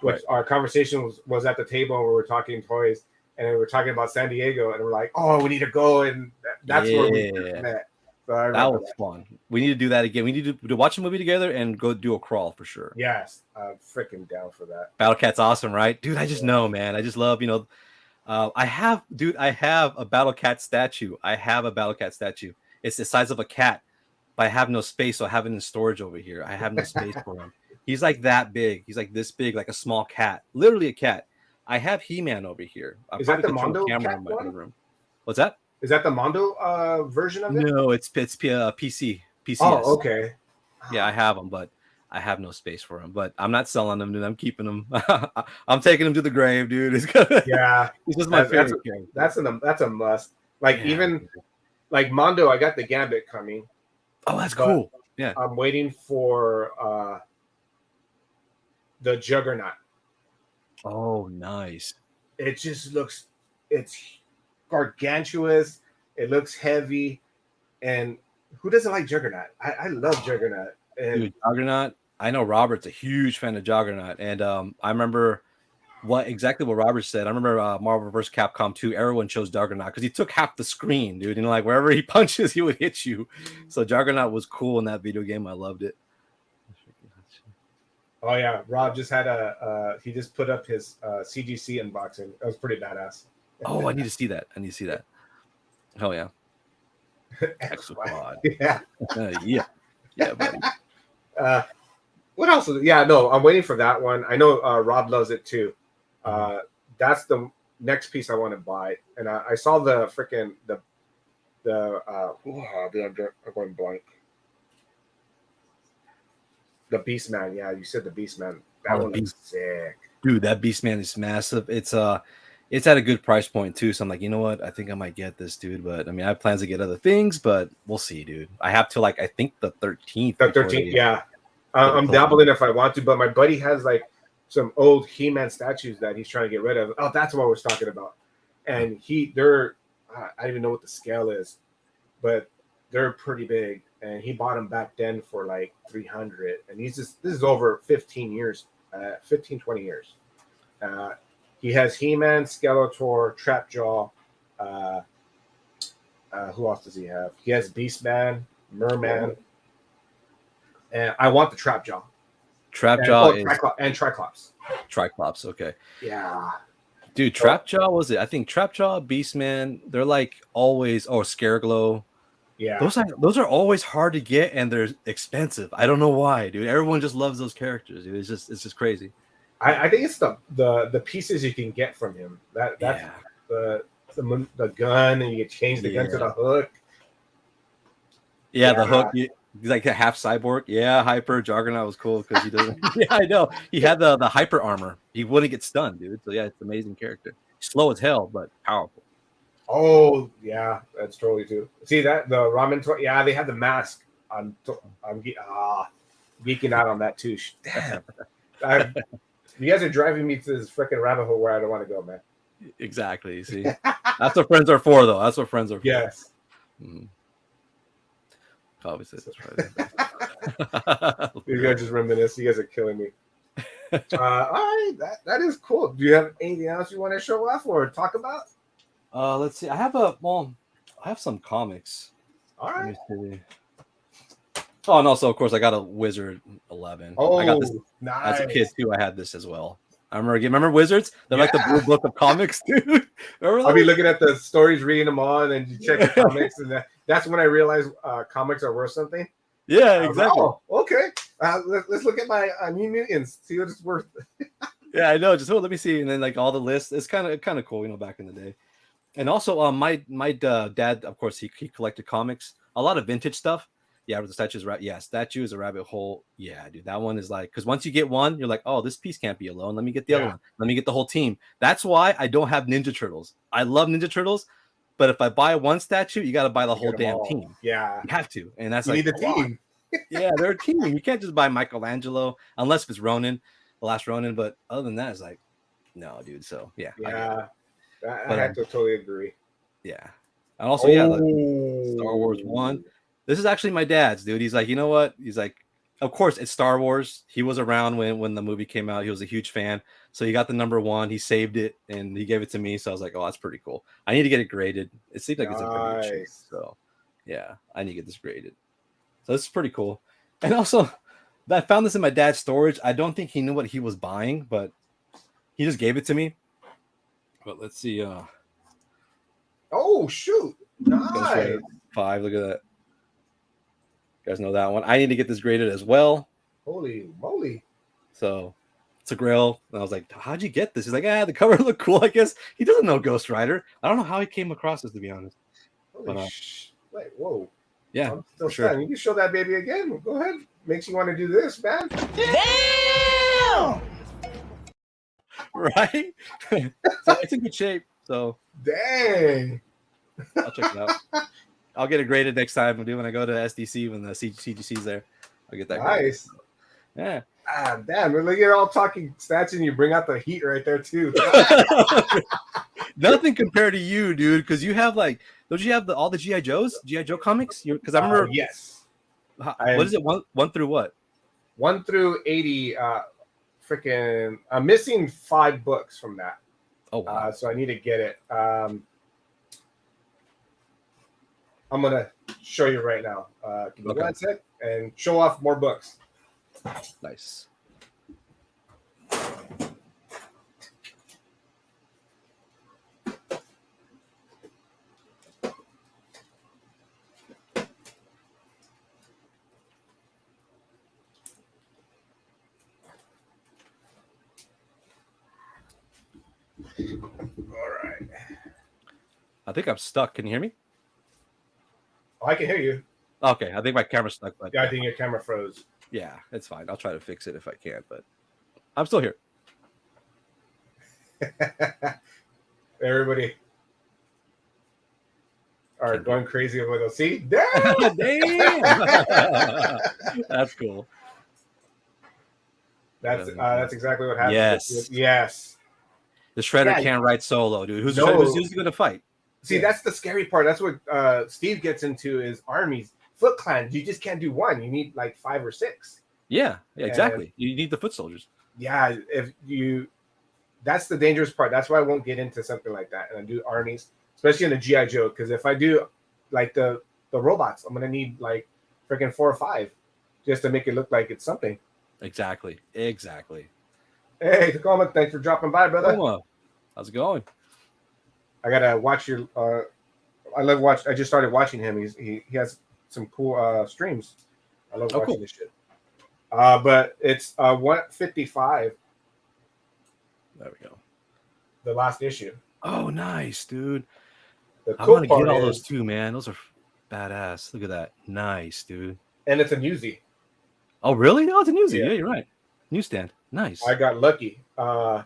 Which our conversation was at the table and we were talking toys and we were talking about San Diego and we're like, oh, we need to go, and that's where we met. So that was fun. We need to do that again. We need to watch a movie together and go do a crawl for sure. Yes, I'm freaking down for that. Battle Cat's awesome, right, dude? I just know, man. I just love, I have a Battle Cat statue. It's the size of a cat, but I have no space, so I have it in storage over here. I have no space for him. He's like that big. He's like this big, like a small cat, literally a cat. I have He-Man over here. Is that the Mondo camera in my room? What's that? Is that the Mondo version of it? No, it's PC. Oh, okay. Yeah, I have them, but I have no space for them. But I'm not selling them, dude. I'm keeping them. I'm taking them to the grave, dude. It's just my favorite character. That's a must. Even like Mondo, I got the Gambit coming. Oh, that's cool. Yeah, I'm waiting for the Juggernaut. Oh, nice. It just looks, it's gargantuous. It looks heavy. And who doesn't like Juggernaut? I love Juggernaut. Dude, Juggernaut. I know Robert's a huge fan of Juggernaut. And I remember exactly what Robert said. I remember Marvel vs. Capcom 2, everyone chose Juggernaut because he took half the screen, dude. Like wherever he punches, he would hit you. So Juggernaut was cool in that video game. I loved it. Oh yeah, Rob just had he just put up his CGC unboxing. That was pretty badass. Oh, I need to see that. Hell yeah. X-Squad. Yeah. Yeah, buddy. What else? I'm waiting for that one. I know Rob loves it too. That's the next piece I want to buy. And I saw the freaking I'm going blank. The Beast Man, yeah, you said the Beast Man. That one is sick, dude. That Beast Man is massive. It's at a good price point too. So I'm like, you know what? I think I might get this, dude. But I have plans to get other things, but we'll see, dude. I have to I think the 13th. The 13th, yeah. I'm dabbling if I want to, but my buddy has some old He-Man statues that he's trying to get rid of. Oh, that's what we're talking about. And I don't even know what the scale is, but they're pretty big. And he bought them back then for $300. And this is over 15 years, 20 years. He has He-Man, Skeletor, Trapjaw. Who else does he have? He has Beastman, Merman. And I want the Trapjaw. And Triclops. Triclops, okay. Yeah. Dude, Trapjaw was it? I think Trapjaw, Beastman, they're always, Scareglow. Yeah, those are always hard to get and they're expensive. I don't know why, dude. Everyone just loves those characters, dude. It's just crazy. I think it's the pieces you can get from him. That's the gun, and you can change the gun to the hook. Yeah, the hook. He's like a half cyborg. Yeah, Hyper Juggernaut was cool because he doesn't. Yeah, I know. He had the hyper armor. He wouldn't get stunned, dude. So yeah, it's an amazing character. Slow as hell, but powerful. Oh yeah, that's totally true. See that the ramen toy? Yeah, they had the mask. I'm geeking out on that too. Damn, you guys are driving me to this freaking rabbit hole where I don't want to go, man. Exactly. See, that's what friends are for, though. That's what friends are for. Yes. Mm-hmm. Obviously, that's right. You guys just reminisce. You guys are killing me. All right, that is cool. Do you have anything else you want to show off or talk about? Let's see. I have some comics. All right. Oh, and also, of course, I got a Wizard 11. Oh, I got this nice. as a kid too. I had this as well. Remember Wizards? They're like the blue book of comics, dude. I'll be looking at the stories, reading them all, and then you check the comics, and that's when I realized comics are worth something. Yeah, exactly. Like, oh, okay. Let's look at my New Mutants, see what it's worth. Yeah, I know. Just let me see, and then like all the lists. It's kind of cool, back in the day. And also, my dad, of course, he collected comics, a lot of vintage stuff. Yeah, the statues, right? Yeah, statue is a rabbit hole. Yeah, dude, that one is like, because once you get one, you're like, oh, this piece can't be alone. Let me get the other one. Let me get the whole team. That's why I don't have Ninja Turtles. I love Ninja Turtles, but if I buy one statue, you got to buy the whole damn team. Yeah, you have to, and that's you like need the team. Yeah, they're a team. You can't just buy Michelangelo unless it's Ronin, the last Ronin. But other than that, it's like, no, dude. So yeah, I have to totally agree. Yeah, and also like Star Wars 1. This is actually my dad's, dude. He's like, you know what? He's like, of course, it's Star Wars. He was around when the movie came out. He was a huge fan. So he got the number 1. He saved it, and he gave it to me. So I was like, oh, that's pretty cool. I need to get it graded. It seems like it's in pretty good shape. So, yeah, I need to get this graded. So this is pretty cool. And also, I found this in my dad's storage. I don't think he knew what he was buying, but he just gave it to me. But let's see. Oh, shoot. Nice. 5. Look at that. You guys know that one. I need to get this graded as well. Holy moly. So it's a grill. And I was like, how'd you get this? He's like, the cover looked cool. I guess he doesn't know Ghost Rider. I don't know how he came across this, to be honest. Wait, whoa. Yeah. I'm still sure. You can show that baby again. Go ahead. Makes you want to do this, man. Damn! Right? So it's in good shape. So dang. I'll check it out. I'll get it graded next time when I go to SDC when the CGC's there. I'll get that. Nice. Graded. Yeah. Damn. Look, you're all talking stats and you bring out the heat right there too. Nothing compared to you, dude, because you have like, don't you have all the G.I. Joes? G.I. Joe comics? Because I remember. Yes. What is it? One through what? 1 through 80. Freaking. I'm missing 5 books from that. Oh wow. So I need to get it. I'm gonna show you right now. Give me 1 sec and show off more books. Nice. All right. I think I'm stuck. Can you hear me? Oh, I can hear you. Okay, I think my camera's stuck. But yeah, I think your camera froze. Yeah, it's fine. I'll try to fix it if I can, but I'm still here. Everybody are going crazy over those. See? Damn! Damn! That's cool. That's exactly what happened. Yes. The Shredder can't ride solo, dude. Who's he going to fight? See, that's the scary part. That's what Steve gets into is armies, Foot Clans. You just can't do one. You need like 5 or 6. Yeah, exactly. And you need the foot soldiers. Yeah, that's the dangerous part. That's why I won't get into something like that. And I do armies, especially in the G.I. Joe, because if I do like the robots, I'm gonna need like freaking 4 or 5 just to make it look like it's something. Exactly. Hey, Tacoma, thanks for dropping by, brother. Tacoma. How's it going? I gotta watch your. I just started watching him. He has some cool streams. I love watching this shit. But it's 155. There we go. The last issue. Oh, nice, dude. The I cool want to part get all is, those too, man. Those are badass. Look at that. Nice, dude. and it's a newsie. Oh, really? Oh, it's a newsie. Yeah. Yeah, you're right. Newsstand. Nice. I got lucky. I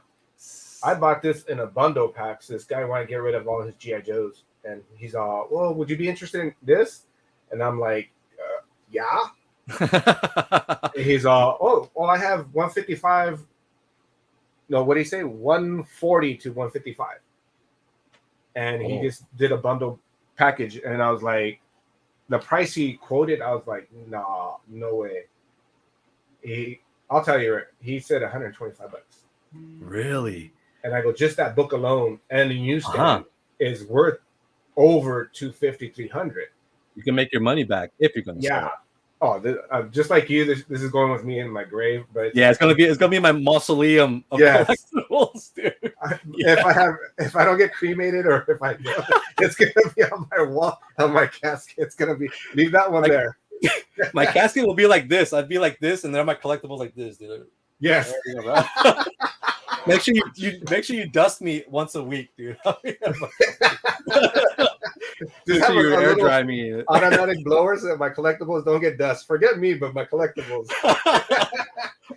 bought this in a bundle pack. So this guy wanted to get rid of all his GI Joes, and he's all, "Well, would you be interested in this?" And I'm like, "Yeah." And he's all, "Oh, well, I have 155. No, what did he say? 140 to 155." And he just did a bundle package, and I was like, the price he quoted, I was like, "Nah, no way." I'll tell you, he said 125 bucks. Really? And I go, just that book alone and the newsstand is worth over 250, 300. You can make your money back if you're going to sell it. Oh, just like you, this is going with me in my grave. But yeah, it's gonna be my mausoleum of collectibles, dude. If I don't get cremated, or if I do, it's gonna be on my wall, on my casket. It's gonna be, leave that one there. My casket will be like this. I'd be like this, and then my collectibles like this, dude. Yes. Make sure you dust me once a week, dude. Just so you air dry me. Automatic blowers so that my collectibles don't get dust. Forget me, but my collectibles.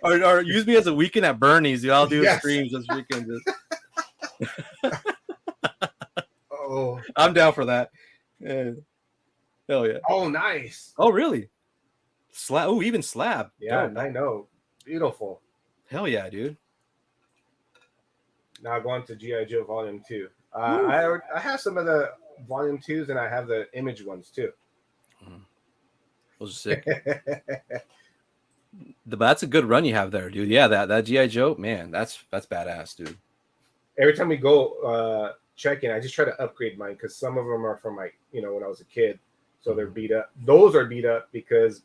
or use me as a weekend at Bernie's, dude. I'll do streams this weekend. Oh, I'm down for that. Yeah. Hell yeah. Oh, nice. Oh, really? Slab. Oh, even slab. Yeah, I know. Beautiful. Hell yeah, dude. Now going to GI Joe Volume 2. I have some of the Volume 2s, and I have the image ones too. Those are sick. But that's a good run you have there, dude. Yeah, that GI Joe, man, that's badass, dude. Every time we go check-in, I just try to upgrade mine because some of them are from when I was a kid, so they're beat up. Those are beat up because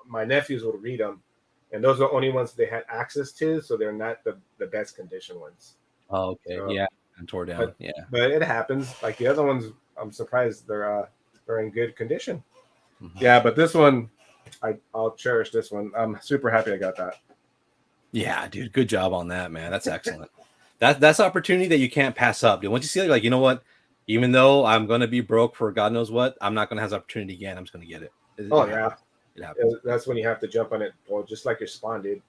my nephews would read them, and those are the only ones they had access to, so they're not the best condition ones. Oh, okay. So, yeah, and tore down. But it happens. Like the other ones, I'm surprised they're in good condition. Yeah, but this one, I'll cherish this one. I'm super happy I got that. Yeah, dude, good job on that, man. That's excellent. That's an opportunity that you can't pass up, dude. Once you see it, like, you know what? Even though I'm gonna be broke for God knows what, I'm not gonna have the opportunity again. I'm just gonna get it. It happens. That's when you have to jump on it. Well, just like your Spawn, dude.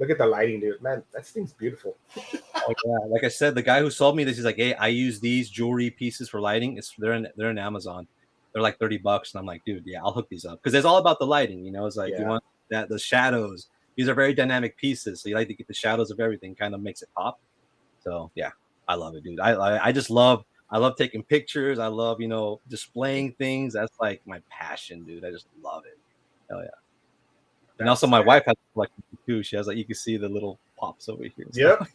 Look at the lighting, dude. Man, that thing's beautiful. Oh, yeah. Like I said, the guy who sold me this, he's like, "Hey, I use these jewelry pieces for lighting. They're in Amazon. They're like $30." And I'm like, "Dude, yeah, I'll hook these up." Because it's all about the lighting, you know. It's like you want the shadows. These are very dynamic pieces, so you like to get the shadows of everything. Kind of makes it pop. So yeah, I love it, dude. I just love taking pictures. I love displaying things. That's like my passion, dude. I just love it. Hell yeah. And also, my wife has a collection too. She has, like, you can see the little pops over here. Yep.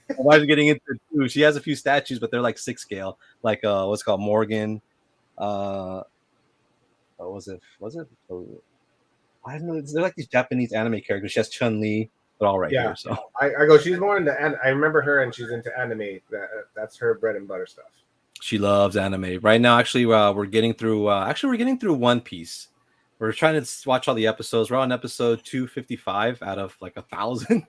My wife's getting into it too. She has a few statues, but they're like 6 scale, like what's called Morgan. What was it? I don't know. They're like these Japanese anime characters. She has Chun-Li. They're all right here. So I go. She's more into. I remember her, and she's into anime. That's her bread and butter stuff. She loves anime. Right now, actually, we're getting through. We're getting through One Piece. We're trying to watch all the episodes. We're on episode 255 out of like 1,000.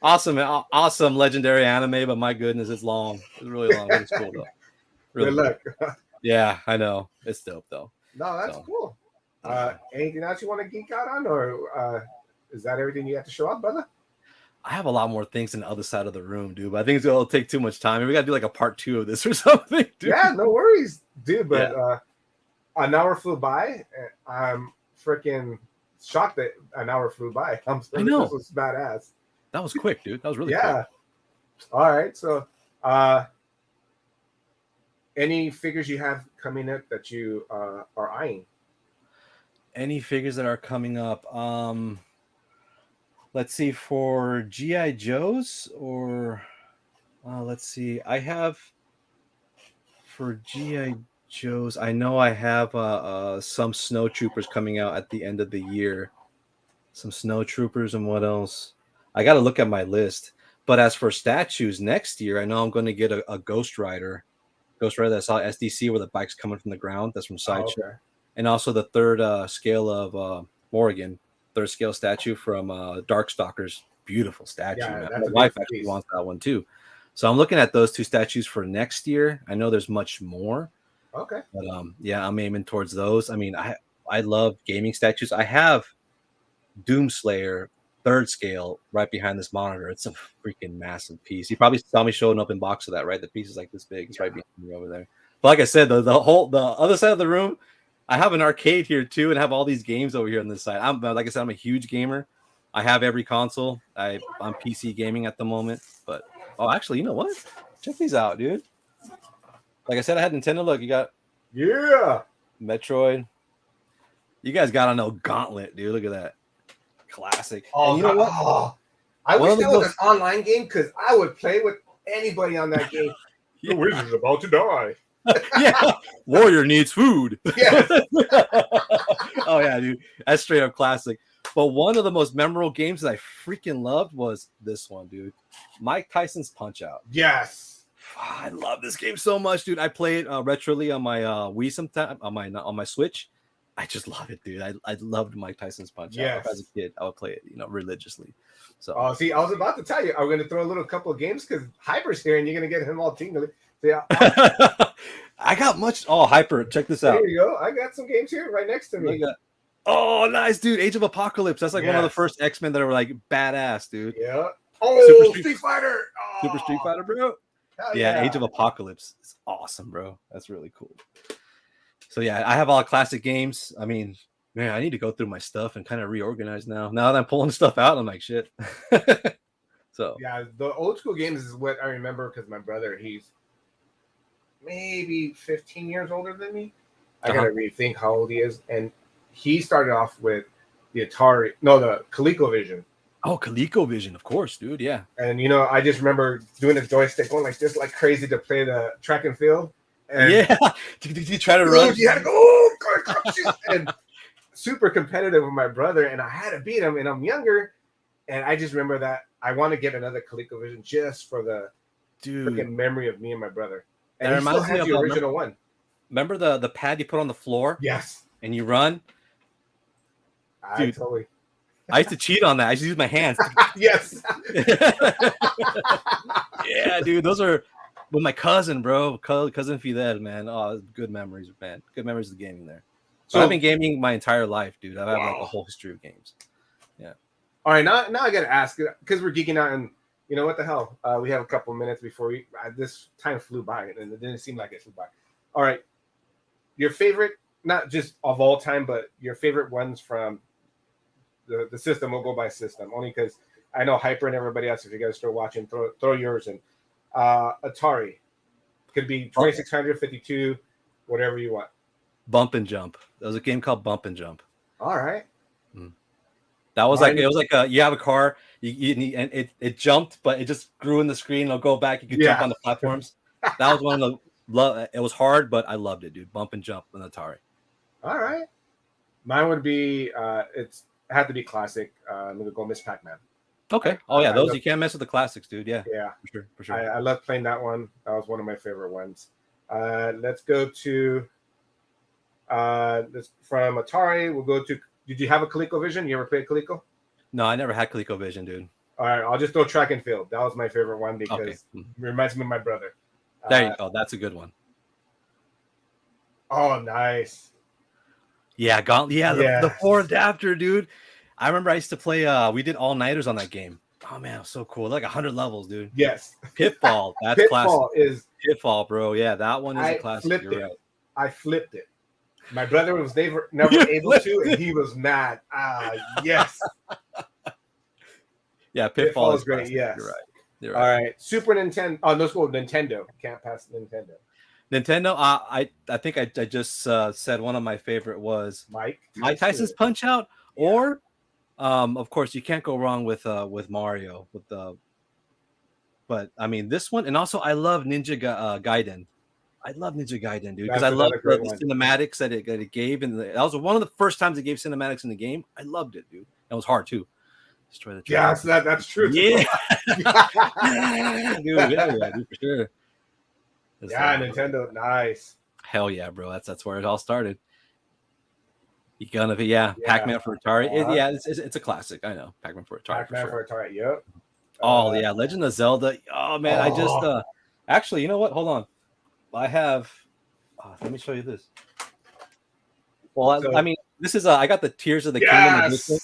Awesome legendary anime, but my goodness, it's long. It's really long. It's cool though. Really Good luck. Yeah, I know. It's dope though. No, that's cool. Anything else you want to geek out on, or is that everything you have to show up, brother? I have a lot more things in the other side of the room, dude. But I think it'll take too much time. We got to do like a part 2 of this or something, dude. Yeah, no worries, dude. But an hour flew by. I'm freaking shocked that an hour flew by. I know. This was badass. That was quick, dude. That was really quick. All right. So, any figures you have coming up that you are eyeing? Any figures that are coming up? Let's see, for GI Joes, or let's see. I have for GI Joes. I know I have some Snow Troopers coming out at the end of the year. Some Snow Troopers, and what else? I got to look at my list. But as for statues next year, I know I'm going to get a Ghost Rider. Ghost Rider that saw SDC where the bike's coming from the ground. That's from Sideshow. Okay. And also the third scale of Morgan, third scale statue from Darkstalkers. Beautiful statue. Yeah, my wife actually wants that one too. So I'm looking at those 2 statues for next year. I know there's much more. Okay. But yeah, I'm aiming towards those. I mean, I love gaming statues. I have Doomslayer third scale right behind this monitor. It's a freaking massive piece. You probably saw me showing up in box of that, right? The piece is like this big. It's right behind me over there. But like I said, the other side of the room, I have an arcade here too, and have all these games over here on this side. I'm like I said, I'm a huge gamer. I have every console. I'm PC gaming at the moment. But actually, you know what? Check these out, dude. Like I said, I had Nintendo. Look, you got Metroid. You guys gotta know Gauntlet, dude. Look at that. Classic. Oh, and you know what? Oh, I wish that was an online game because I would play with anybody on that game. The wizard's about to die. Yeah. Warrior needs food. Yes. Oh, yeah, dude. That's straight up classic. But one of the most memorable games that I freaking loved was this one, dude. Mike Tyson's Punch-Out. Yes. I love this game so much, dude. I play it retroly on my Wii sometime on my Switch. I just love it, dude. I loved Mike Tyson's Punch-Out. Yes. As a kid, I would play it, religiously. So, see, I was about to tell you, I'm going to throw a little couple of games because Hyper's here, and you're going to get him all tingly. So, yeah, I got much. Oh, Hyper, check this out. There you go. I got some games here right next to me. Oh, nice, dude. Age of Apocalypse. That's like one of the first X-Men that are like badass, dude. Yeah. Oh, Street Fighter. Oh. Super Street Fighter, bro. Yeah, Age of Apocalypse. It's awesome, bro. That's really cool. So yeah, I have all classic games. I mean, man, I need to go through my stuff and kind of reorganize now. Now that I'm pulling stuff out, I'm like, shit. So yeah, the old school games is what I remember because my brother, he's maybe 15 years older than me. I gotta rethink how old he is, and he started off with the ColecoVision. Oh, ColecoVision, of course, dude. Yeah. And I just remember doing a joystick going like this, like crazy to play the track and field. And yeah, did you try to run? You had to go, and super competitive with my brother, and I had to beat him. And I'm younger, and I just remember that I want to get another ColecoVision just for the freaking memory of me and my brother. And he still has the original one. Remember the pad you put on the floor? Yes. And you run. Dude, totally. I used to cheat on that. I used to use my hands. Yes. Yeah, dude, those are. With my cousin, bro, cousin Fidel, man. Oh, good memories, man. Good memories of gaming there. So I've been gaming my entire life, dude. I've had like a whole history of games. Yeah. All right, now I gotta ask because we're geeking out, and what the hell? We have a couple minutes before this time flew by, and it didn't seem like it flew by. All right, your favorite, not just of all time, but your favorite ones from the system. We'll go by system only because I know Hyper and everybody else. If you guys start watching, throw yours in. Atari could be 2600, 52, whatever you want. Bump and Jump. There was a game called Bump and Jump. All right. That was it was like you have a car, and it jumped, but it just grew in the screen. It'll go back. You could jump on the platforms. That was one of the it was hard, but I loved it, dude. Bump and Jump on Atari. All right. Mine would be it had to be classic. I'm gonna go Miss Pac-Man. Okay. Oh yeah, those you can't mess with the classics, dude. Yeah. Yeah, for sure. I love playing that one. That was one of my favorite ones. Let's go to this from Atari. We'll go to. Did you have a ColecoVision? You ever played Coleco? No, I never had ColecoVision, dude. All right, I'll just throw Track and Field. That was my favorite one because it reminds me of my brother. There you go. That's a good one. Oh, nice. Yeah, Gauntlet. Yeah, the 4 adapter, dude. I remember I used to play. We did all-nighters on that game. Oh man, it was so cool. Like 100 levels, dude. Yes. Pitfall. That's Pitfall classic. Pitfall, bro. Yeah, that one is a classic. You're right. I flipped it. My brother was never able to, and he was mad. Yes. Yeah, Pitfall is great. Yes. You're right. All right. Super Nintendo. Oh, let's go Nintendo. Can't pass Nintendo. Nintendo. I think I just said one of my favorite was Mike Tyson's Punch-Out, or of course you can't go wrong with Mario with the. But I mean this one, and also I love Ninja Gaiden. I love Ninja Gaiden, dude, because I love the cinematics that it gave, and that was one of the first times it gave cinematics in the game. I loved it, dude. It was hard too. Destroy the yeah, so that's true. Yeah, dude, for sure. Yeah, Nintendo, nice. Hell yeah, bro. That's where it all started. You gonna be Pac-Man for Atari. It's a classic. I know Pac-Man for Atari. Pac-Man for Atari. Yep. Oh yeah, Legend of Zelda. Oh man, I just actually, you know what? Hold on. I have let me show you this. Well, So- I mean, this is I got the Tears of the Kingdom edition.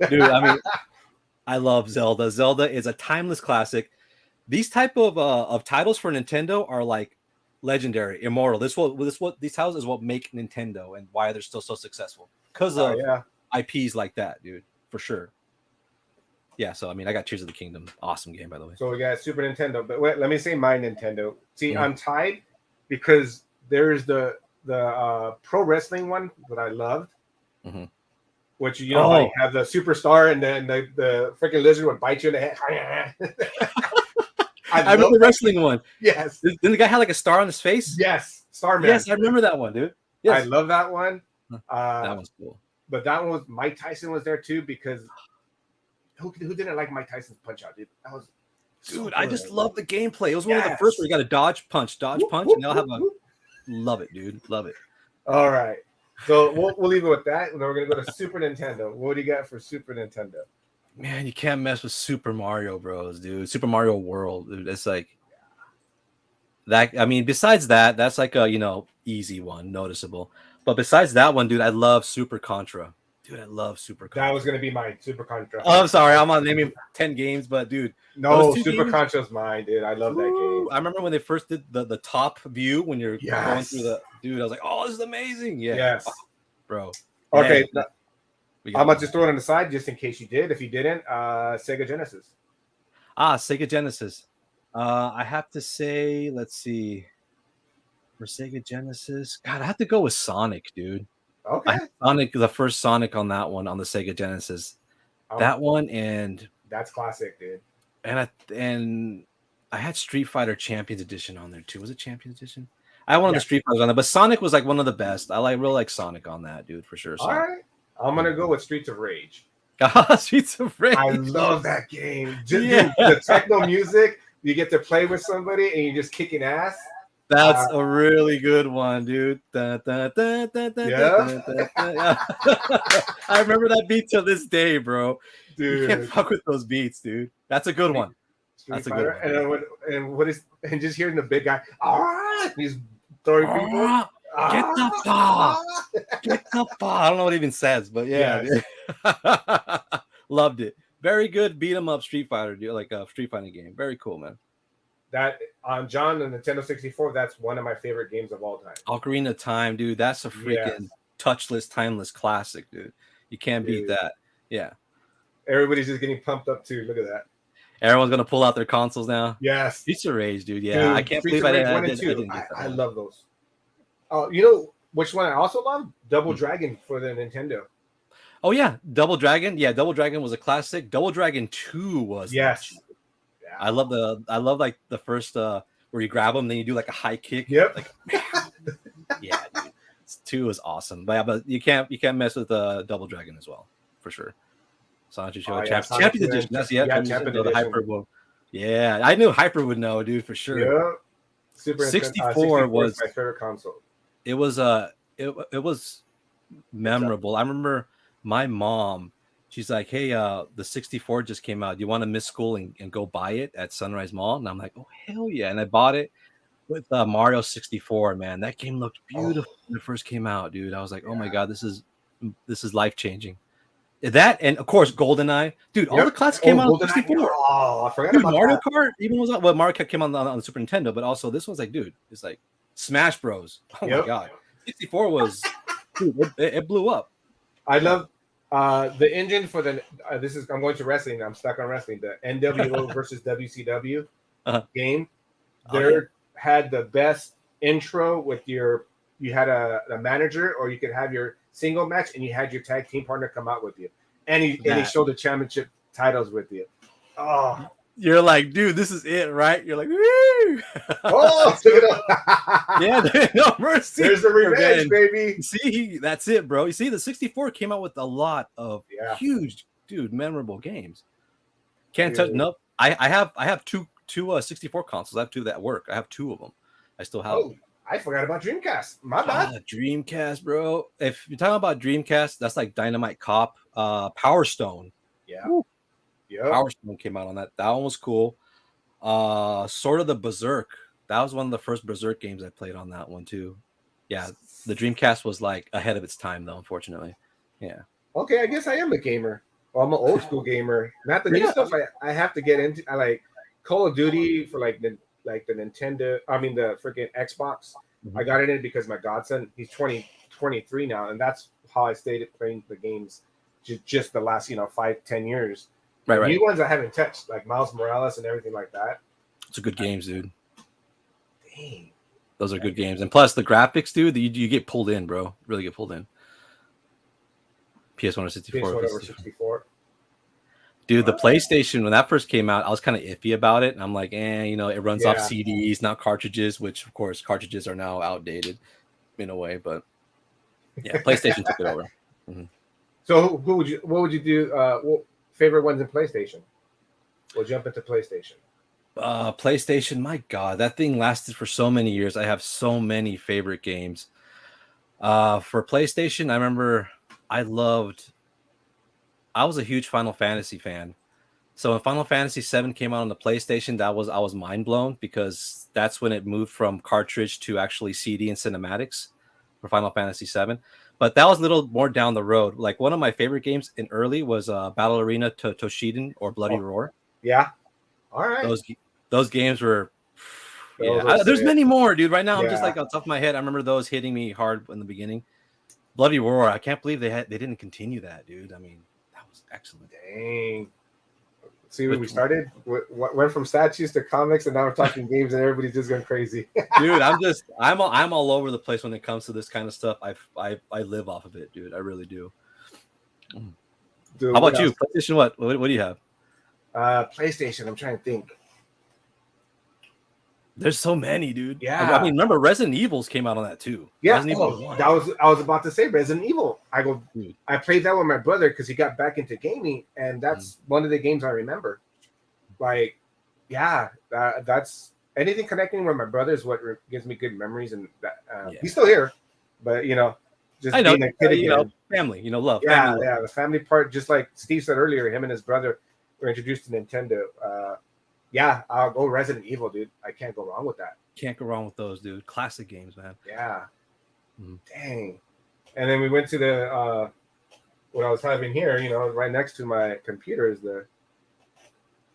Yes. Dude, I mean, I love Zelda. Zelda is a timeless classic. These type of titles for Nintendo are like legendary, immortal. These titles is what make Nintendo and why they're still so successful because of IPs like that, dude, for sure. Yeah, so I mean, I got Tears of the Kingdom, awesome game, by the way. So we got Super Nintendo, but wait, let me say my Nintendo. See, I'm tied because there's the pro wrestling one that I loved, which like have the superstar and then the freaking lizard would bite you in the head. I remember the wrestling one. Yes. Didn't the guy have like a star on his face? Yes, Starman. Yes, I remember that one, dude. Yes. I love that one. That was cool. But that one was Mike Tyson was there too because who didn't like Mike Tyson's Punch Out, dude? That was dude. I just love the gameplay. It was one of the first where you got a dodge punch, and they'll have a love it, dude. Love it. All right. So we'll leave it with that, and then we're gonna go to Super Nintendo. What do you got for Super Nintendo? Man, you can't mess with Super Mario Bros, dude. Super Mario World, dude. It's like that. I mean, besides that, that's like a easy one, noticeable. But besides that one, dude, I love Super Contra. Dude, I love Super Contra. That was gonna be mine, Super Contra. Oh, I'm sorry, I'm not naming 10 games, but dude, no, Super Contra's mine, dude. I love that game. I remember when they first did the top view when you're going through the dude. I was like, oh, this is amazing. Yeah, yes, bro. Okay. I'm gonna just throw it on the side just in case you did. If you didn't, Sega Genesis. Sega Genesis. I have to say, let's see. For Sega Genesis, God, I have to go with Sonic, dude. Okay. Sonic, the first Sonic on that one on the Sega Genesis. That one and that's classic, dude. And I had Street Fighter Champions Edition on there too. Was it Champions Edition? I had one of the Street Fighters on there, but Sonic was like one of the best. I really like Sonic on that, dude, for sure. All right. I'm gonna go with Streets of Rage. Streets of Rage. I love that game. Dude, the techno music, you get to play with somebody and you're just kicking ass. That's a really good one, dude. I remember that beat to this day, bro. Dude, you can't fuck with those beats, dude. That's a good one. That's a good one. And just hearing the big guy, he's throwing people. Get the ball. Get the ball. I don't know what it even says, but yeah. Loved it. Very good beat 'em up Street Fighter, dude, like a Street Fighting game. Very cool, man. That on John and Nintendo 64, that's one of my favorite games of all time. Ocarina of Time, dude. That's a freaking touchless, timeless classic, dude. You can't beat that. Yeah. Everybody's just getting pumped up too. Look at that. Everyone's gonna pull out their consoles now. Yes. Streets of Rage, dude. Yeah, dude, I can't believe I didn't get that. I love those. Oh, you know which one I also love? Double Dragon for the Nintendo. Oh yeah, Double Dragon. Yeah, Double Dragon was a classic. Double Dragon 2 was I love like the first where you grab them, then you do like a high kick. Yep. Like, yeah, dude. 2 is awesome. But you can't mess with Double Dragon as well, for sure. Sonic Show Champions Edition. That's the Hyper one. Yeah, I knew Hyper would know, dude, for sure. Yeah. Super 64 was my favorite console. It was it was memorable. I remember my mom. She's like, hey, the 64 just came out. Do you want to miss school and go buy it at Sunrise Mall? And I'm like, oh, hell yeah. And I bought it with Mario 64, man. That game looked beautiful when it first came out, dude. I was like, oh my God, this is life-changing. That, and of course, GoldenEye. Dude, all the classics came out on 64. Oh, I forgot dude, about Mario that. Kart even was on. Well, Mario Kart came on the Super Nintendo, but also this one's like, dude, it's like Smash Bros. Oh my God. 64 was, dude, it blew up. I love the engine for the I'm going to wrestling. I'm stuck on wrestling. The NWO versus WCW game. Had the best intro with you had a manager, or you could have your single match and you had your tag team partner come out with you. And he showed the championship titles with you. Oh, you're like, dude, this is it, right? You're like, woo! Oh, yeah, no mercy. There's the revenge, baby. See, that's it, bro. You see, the 64 came out with a lot of huge, dude, memorable games. Can't touch. Nope. I have two 64 consoles. I have 2 that work. I have 2 of them. I still have. Oh, I forgot about Dreamcast. My bad. Dreamcast, bro. If you're talking about Dreamcast, that's like Dynamite Cop, Power Stone. Yeah. Woo. Yeah. Power Stone came out on that. That one was cool. Sort of the Berserk. That was one of the first Berserk games I played on that one too. Yeah, the Dreamcast was like ahead of its time, though. Unfortunately, yeah. Okay, I guess I am a gamer. Well, I'm an old school gamer. Not the new Yeah. stuff. I have to get into. I like Call of Duty for like the Nintendo. I mean the freaking Xbox. Mhm. I got it in because my godson, he's 23 now, and that's how I stayed playing the games just the last 5-10 years. Right, The right. new ones I haven't touched, like Miles Morales and everything like that. It's a good games, dude. Dang. Those are good games, and plus the graphics, dude. You get pulled in, bro. Really get pulled in. PS1 or 64. PS1 over 64. Dude, the PlayStation, when that first came out, I was kind of iffy about it. And I'm like, it runs off CDs, not cartridges, which, of course, cartridges are now outdated in a way. But, yeah, PlayStation took it over. Mm-hmm. So what would you do, favorite ones in PlayStation? We'll jump into PlayStation. PlayStation, my God, that thing lasted for so many years. I have so many favorite games. For PlayStation, I remember I was a huge Final Fantasy fan. So when Final Fantasy VII came out on the PlayStation, I was mind blown because that's when it moved from cartridge to actually CD and cinematics for Final Fantasy VII. But that was a little more down the road. Like one of my favorite games in early was Battle Arena Toshiden or Bloody Roar. Yeah. All right. Those games were. There's many more, dude. Right now, I'm just like on top of my head. I remember those hitting me hard in the beginning. Bloody Roar. I can't believe they didn't continue that, dude. I mean, that was excellent. Dang. See where we started? Went from statues to comics, and now we're talking games, and everybody's just going crazy. Dude, I'm all over the place when it comes to this kind of stuff. I live off of it, dude. I really do. Dude, how about you? PlayStation? What do you have? PlayStation. I'm trying to think. There's so many, dude. Yeah. I mean, remember Resident Evils came out on that too. Yeah. I was about to say Resident Evil. I played that with my brother because he got back into gaming, and that's one of the games I remember. Like, yeah, that's anything connecting with my brother is what gives me good memories, and that he's still here, but just being a kid again. Family, love. Yeah, family. The family part, just like Steve said earlier, him and his brother were introduced to Nintendo. Yeah, I'll go Resident Evil, dude. I can't go wrong with that. Can't go wrong with those, dude. Classic games, man. Yeah. Dang. And then we went to the what I was having here, right next to my computer is the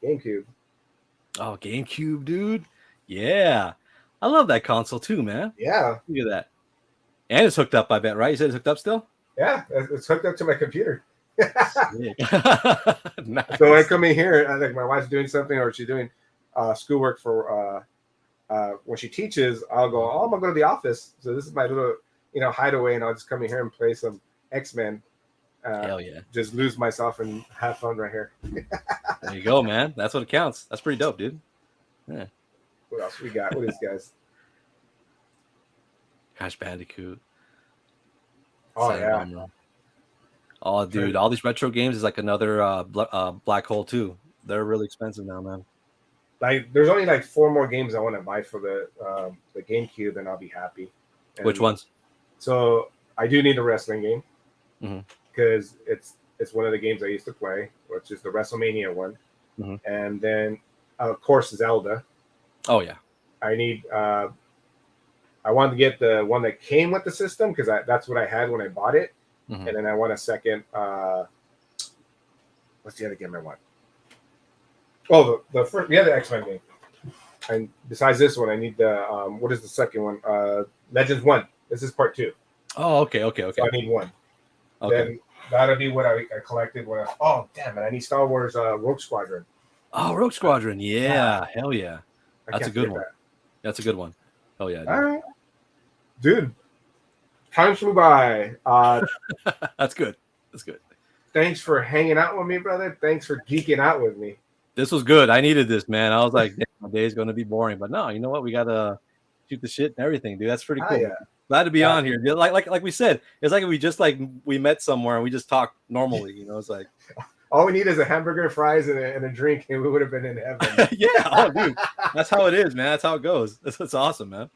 GameCube. Oh, GameCube, dude. Yeah. I love that console too, man. Yeah. Look at that. And it's hooked up, I bet, right? You said it's hooked up still? Yeah, it's hooked up to my computer. Nice. So I come in here, I think my wife's doing something or she's doing schoolwork for when she teaches, I'll go, I'm gonna go to the office. So this is my little hideaway, and I'll just come in here and play some X-Men. Hell yeah. Just lose myself and have fun right here. There you go, man. That's what it counts. That's pretty dope, dude. Yeah. What else we got? What is guys? Crash Bandicoot. Oh yeah. Oh, dude, all these retro games is like another black hole too. They're really expensive now, man. Like, there's only like 4 more games I want to buy for the GameCube, and I'll be happy. And which ones? So I do need a wrestling game because Mm-hmm. it's one of the games I used to play, which is the WrestleMania one, Mm-hmm. and then of course Zelda. Oh yeah. I need. I wanted to get the one that came with the system because that's what I had when I bought it. Mm-hmm. And then I want a second. What's the other game I want? Oh, the first, the other X-Men game. And besides this one, I need the what is the second one? Legends 1. This is part 2. Oh, okay. So I need 1. Okay. Then that'll be what I collected. Oh, damn it! I need Star Wars Rogue Squadron. Oh, Rogue Squadron. Yeah, hell yeah. That's a good one. That. That's a good one. Oh yeah. Dude. All right, dude. Time flew by. That's good. That's good. Thanks for hanging out with me, brother. Thanks for geeking out with me. This was good. I needed this, man. I was like, my day is going to be boring, but no, you know what? We got to shoot the shit and everything, dude. That's pretty cool. Yeah. Glad to be on here. Like we said, it's like we met somewhere and we just talked normally. It's like all we need is a hamburger, fries, and a drink, and we would have been in heaven. Yeah, oh, dude, that's how it is, man. That's how it goes. That's awesome, man.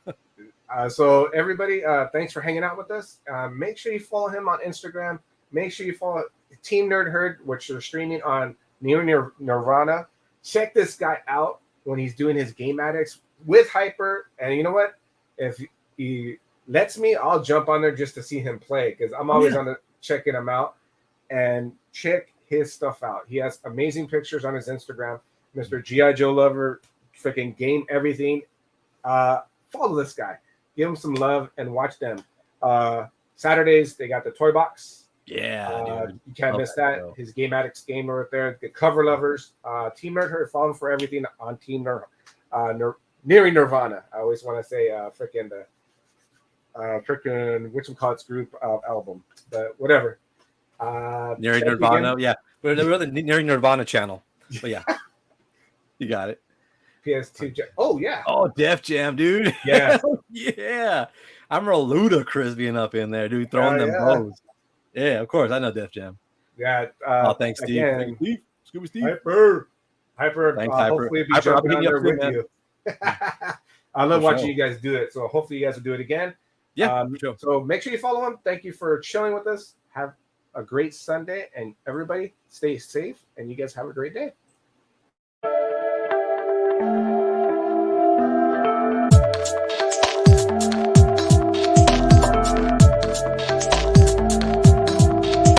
So everybody, thanks for hanging out with us. Make sure you follow him on Instagram. Make sure you follow Teamnerdherd, which are streaming on Nirvana. Check this guy out when he's doing his game addicts with Hyper. And you know what? If lets me, I'll jump on there just to see him play because I'm always on the checking him out. And check his stuff out. He has amazing pictures on his Instagram. Mr. G.I. Joe Lover, freaking game everything. Follow this guy. Give him some love and watch them. Saturdays, they got the toy box. Yeah, you can't miss that. His Game Addicts game right there. The cover lovers. Teamnerdherd, follow him for everything on Team Nearing Nirvana. I always want to say freaking whatchamacallit's group album, but whatever. Nearing Nirvana, yeah. We're the Nearing Nirvana channel. But yeah, you got it. PS2. Oh yeah. Oh, Def Jam, dude. Yeah. Yeah. I remember Ludacris being up in there, dude, throwing them bows. Yeah, of course. I know Def Jam. Yeah. Thanks, Steve. Again, Steve. Scooby Steve. Hyper. Thanks, Hyper. Hopefully be Hyper, jumping on there with man. you. I love watching you guys do it. So hopefully you guys will do it again. Yeah, sure. So make sure you follow him. Thank you for chilling with us. Have a great Sunday, and everybody stay safe, and you guys have a great day.